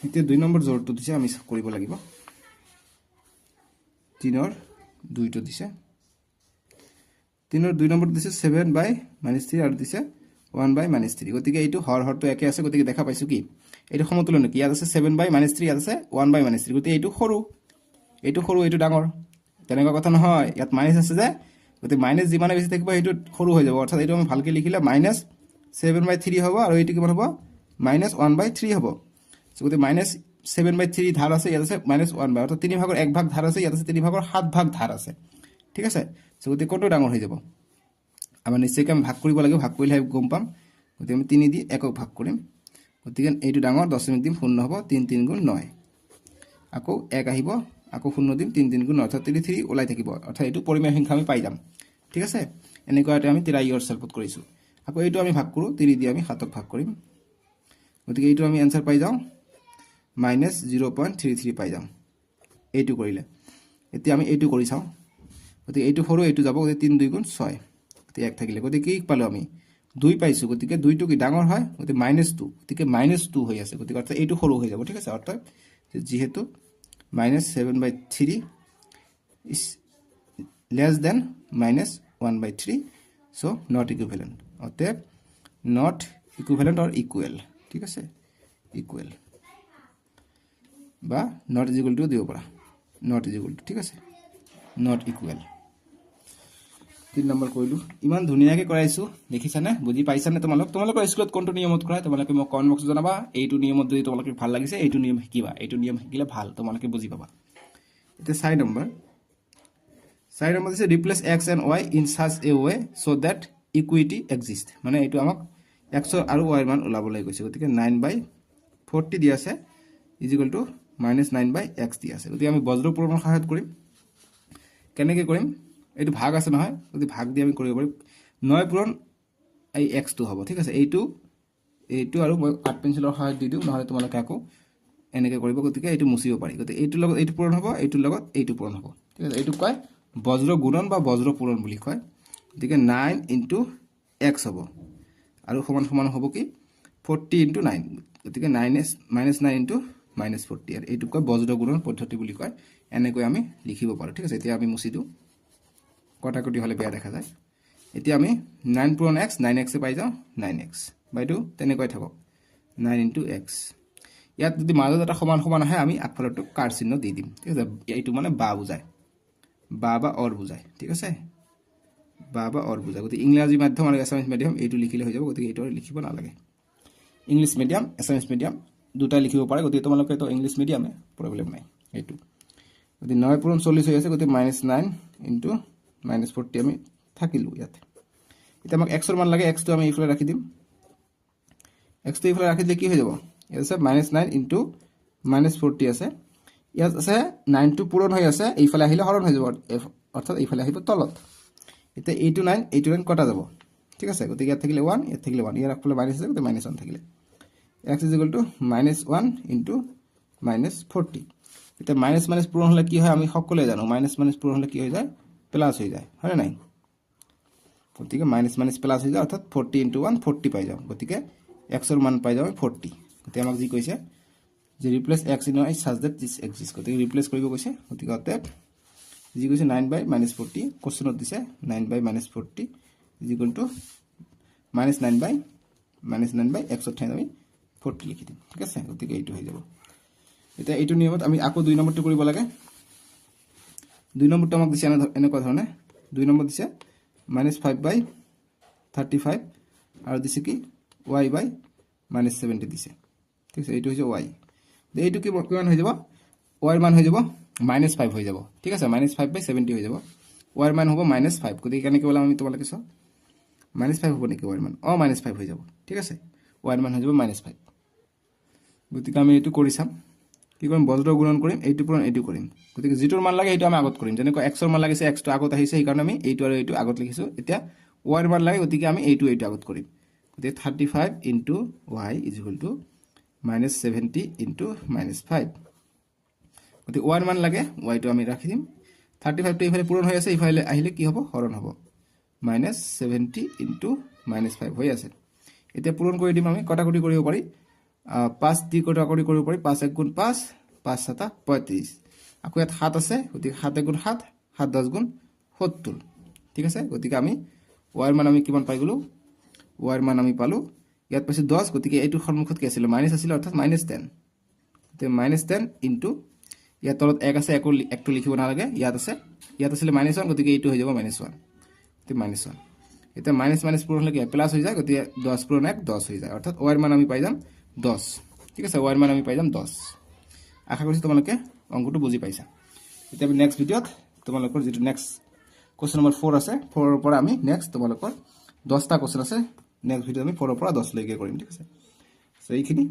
এতিয়া 2 নম্বৰ জোৰটো দিছে, আমি কৰিব লাগিব। 3ৰ 2টো দিছে, 3ৰ 2 নম্বৰ দিছে 7/-3 আৰু দিছে 1/-3, গতিকে এইটো হৰটো একে আছে, গতিকে দেখা পাইছোঁ কি এইটো সমতুল্য নেকি। ইয়াত আছে 7/-3, ইয়াত আছে 1/-3, গতিকে এইটো সৰু, এইটো ডাঙৰ, তেনেকুৱা কথা নহয়। ইয়াত মাইনাছ আছে যে, গতিকে মাইনাছ যিমানে বেছি থাকিব সেইটো সৰু হৈ যাব, অৰ্থাৎ এইটো আমি ভালকৈ লিখিলে -7/3 হ'ব, আৰু এইটো কিমান হ'ব -1/3 হ'ব। গতিকে -7/3 ধাৰ আছে, ইয়াত আছে -1/, অৰ্থাৎ 3/1 ভাগ ধাৰ আছে, ইয়াত আছে 3/7 ভাগ ধাৰ আছে, ঠিক আছে। গতিকে কোনটো ডাঙৰ হৈ যাব, আমাৰ নিশ্চয়কৈ আমি ভাগ কৰিব লাগিব, ভাগ কৰিলে গম পাম। গতিকে আমি 3 দি 1ক ভাগ কৰিম, গতিকে এইটো ডাঙৰ, দশমিক দিম, 0 হ'ব, 3 3 গুণ 9, আকৌ 1 আহিব, আকৌ 0 দিম, 3 3 গুণ 9, অৰ্থাৎ 3 ওলাই থাকিব, অৰ্থাৎ এইটো পৰিমেয় সংখ্যা আমি পাই যাম, ঠিক আছে। এনেকুৱা এটা আমি ট্ৰাই ইয়ৰছেল্ফত কৰিছোঁ। আকৌ এইটো আমি ভাগ কৰোঁ, 3 দি আমি 7ক ভাগ কৰিম, গতিকে এইটো আমি এনচাৰ পাই যাওঁ -0.33 পাই যাম এইটো কৰিলে। এতিয়া আমি এইটো কৰি চাওঁ, গতিকে এইটো সৰু, এইটো যাব, গতিকে 3 2 গুণ 6, গতিকে 1 থাকিলে, গতিকে কি পালোঁ আমি 2 পাইছোঁ, গতিকে 2টো কি ডাঙৰ হয়, গতিকে -2, গতিকে -2 হৈ আছে, গতিকে অৰ্থাৎ এইটো সৰু হৈ যাব, ঠিক আছে। অৰ্থাৎ যিহেতু -7/3 is less than -1/3, so' not equivalent, অতএৱ নট ইকুইভেলেণ্ট অৰ ইকুৱেল, ঠিক আছে, ইকুৱেল বা নট ইজ ইকুৱেল টু দিব পাৰা, নট ইজ ইকুৱেল টু, ঠিক আছে, নট ইকুৱেল। 3 নম্বৰ কৰিলোঁ, ইমান ধুনীয়াকৈ কৰাইছোঁ, দেখিছানে, বুজি পাইছানে। তোমালোকৰ স্কুলত কোনটো নিয়মত কৰায় তোমালোকে মোক কমেণ্ট বক্সত জনাবা। এইটো নিয়মত যদি তোমালোকে ভাল লাগিছে, এইটো নিয়ম শিকিবা, এইটো নিয়ম শিকিলে ভাল, তোমালোকে বুজি পাবা। এতিয়া 4 নম্বৰ দিছে replace x and y in such a way so' that equity exist, মানে এইটো আমাক x আৰু y মান ওলাবলৈ কৈছে। গতিকে 9/40 দি আছে, ইজ ইকুৱেল টু -9/x দি আছে। গতিকে আমি বজ্ৰ পূৰণৰ সহায়ত কৰিম। কেনেকৈ কৰিম, এইটো ভাগ আছে নহয়, গতিকে ভাগ দি আমি কৰিব পাৰিম। 9 পূৰণ এই এক্সটো হ'ব, ঠিক আছে। এইটো আৰু মই কাঠ পেঞ্চিলৰ সহায়ত দি দিওঁ, নহ'লে তোমালোকে আকৌ এনেকৈ কৰিব, গতিকে এইটো মুচিব পাৰি। গতিকে এইটোৰ লগত এইটো পূৰণ হ'ব, এইটোৰ লগত এইটো পূৰণ হ'ব, ঠিক আছে। এইটোক কয় বজ্ৰ গুণন বা বজ্ৰ পূৰণ বুলি কয়। গতিকে 9 × x হ'ব, আৰু সমান সমান হ'ব কি 40 ইনটু 9 গতিকে 9s -9 ইনটু -40 আৰু এইটো কয় বজ্ৰ গুণন পদ্ধতি বুলি কয় এনেকৈ আমি লিখিব পাৰো ঠিক আছে এতিয়া আমি মুছি দিও কটাকটি হলে বেয়া দেখা যায় এতিয়া আমি 9 পূৰণ x 9x এ পাই যাও 9x বাইটো তেনেকৈ থাকক 9 ইনটু x ইয়াত যদি মাজত এটা সমান সমান আহে আমি আগফালৰটো কাৰ চিহ্ন দি দিম ঠিক আছে এইটো মানে বা বুজায় বা অৰ বুজায় ঠিক আছে বা অৰ বুজায় গতি ইংৰাজী মাধ্যম আৰু এছামিজ মাধ্যম এইটো লিখিলে হৈ যাব গতি এইটো লিখিব নালাগে ইংলিশ মিডিয়াম এছামিজ মিডিয়াম দুটা লিখিব পাৰে গতি তোমালোকে তো ইংলিশ মিডিয়ামে প্ৰবলেম নাই এইটো গতি 9 পূৰণ 40 হৈ আছে গতি -9 ইনটু -40 আমি থাকিলো ইয়াতে এটা আমাক x এর মান লাগে x তো আমি এইফালে রাখি দিম x তো এইফালে রাখি দিলে কি হৈ যাব এটা আছে -9 ইনটু -40 আছে ইয়াত আছে 9 টো পূরণ হৈ আছে এইফালে আহিলে হৰণ হৈ যাব অর্থাৎ এইফালে আহিব তলত এটা 8 কটা যাব ঠিক আছে গতিকে ইয়াত থাকিলে 1 ইয়াত থাকিলে 1 ইয়াৰ আগফালে মাইনাস আছে গতিকে -1 থাকিলে x -1 ইনটু -40 এটা মাইনাস পূরণ হলে কি হয় আমি সকলে জানো মাইনাস পূরণ হলে কি হৈ যায় প্লাস হৈ যায় হয় নাই গতিকে মাইনাস প্লাস হৈ যায় অর্থাৎ 40 ইনটু 1 40 পাই যাও গতিকে x এর মান পাই যাও 40 গতিকে আমাক যি কৈছে যে replace x in y such that this exists গতিকে রিপ্লেস কৰিব কৈছে গতিকে অতএব যি কৈছে 9 বাই -40 কোশ্চেনত দিছে 9 বাই -40 is equal to -9 by x এর ঠাইত আমি 40 লিখি দিম ঠিক আছে গতিকে এইটো হৈ যাব এটা এইটো নিয়মত আমি আকৌ 2 নম্বৰটো কৰিব লাগে 2 নম্বৰটো আমাক দিছে এনেকুৱা ধৰণে 2 নম্বৰ দিছে -5 বাই 35 আৰু দিছে কি y বাই -70 দিছে ঠিক আছে এইটো হৈছে y এইটো কি কিমান হৈ যাব y এর মান হৈ যাব -5 হৈ যাব ঠিক আছে -5 বাই 70 হৈ যাব y এর মান হ'ব -5 গতিকে কেনে কি বলা আমি তোমালোকে চাও -5 হ'ব নেকি y এর মান -5 হৈ যাব ঠিক আছে y এর মান হৈ যাব -5 গতিকে আমি এইটো কৰি চাম কি কৰিম বজ্ৰ গুণন কৰিম এইটো পূৰণ এইটো কৰিম গতিকে যিটোৰ মান লাগে এইটো আমি আগত কৰিম যেনেকৈ x এৰ মান লাগিছে x টো আগত আহিছে এই কাৰণে আমি এইটো আৰু এইটো আগত লিখিছো এতিয়া y এৰ মান লাগে গতিকে আমি এইটো আগত কৰিম গতিকে 35 into y is equal to -70 into -5 গতিকে y এর মান লাগে y টো আমি ৰাখি দিম 35 টো ইফালে পূৰণ হৈ আছে ইফালে আহিলে কি হ'ব হৰণ হ'ব -70 ইনটু -5 হৈ আছে এতিয়া পূৰণ কৰি দিম আমি কটাকটি কৰিব পাৰি 5 দি কটাকটি কৰিব পাৰি 5 1 গুণ 5 5 7 35 আকৌ ইয়াত 7 আছে গতিকে 7 গুণ 7 7 10 গুণ 70 ঠিক আছে গতিকে আমি y এর মান আমি কিমান পাই গলো y এর মান আমি পালো ইয়াত পাইছে 10 গতিকে এইটো সন্মুখত কি আছিল মাইনাস আছিল অৰ্থাৎ -10 তে -10 ইনটু ইয়াত তলত 1 আছে একটো লিখিব নালাগে ইয়াত আছিল -1 গতিকে এইটো হৈ যাব -1 তে -1 এটা মাইনাস পূৰণ হলে কি প্লাস হৈ যায় গতিকে 10 পূৰণ 1 10 হৈ যায় অৰ্থাৎ y এর মান আমি পাই যাম 10 ঠিক আছে y এর মান আমি পাই যাম 10 আশা কৰিছো তোমালোকে অংকটো বুজি পাইছা এতিয়া আমি নেক্সট ভিডিওত তোমালোকৰ যেটো নেক্সট কোশ্চেন নম্বৰ 4 আছে 4 ৰ পৰা আমি নেক্সট তোমালোকৰ 10টা কোশ্চেন আছে নেক্সট ভিডিও আমি 4 ৰ পৰা 10 লৈকে কৰিম ঠিক আছে সো এইখিনি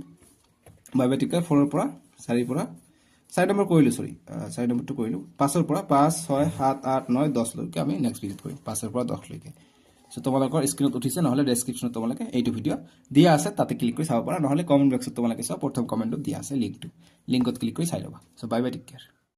বায়োমেট্ৰিকৰ 4 ৰ পৰা 4 ৰ পৰা 4 নম্বৰ কৰিলো 4 নম্বৰটো কৰিলো 5 ৰ পৰা 5 6 7 8 9 10 লৈকে আমি নেক্সট ভিডিওত কৰিম 5 ৰ পৰা 10 লৈকে সো তোমালোকৰ স্ক্ৰিনত উঠিছে নহলে ডেসক্ৰিপচনত তোমালোকে এইটো ভিডিও দিয়া আছে তাতে ক্লিক কৰি চাব পাৰা নহলে কমেন্ট বক্সত তোমালোকে চাও প্ৰথম কমেন্টত দিয়া আছে লিংকটো লিংকত ক্লিক কৰি চাই লবা so bye bye take care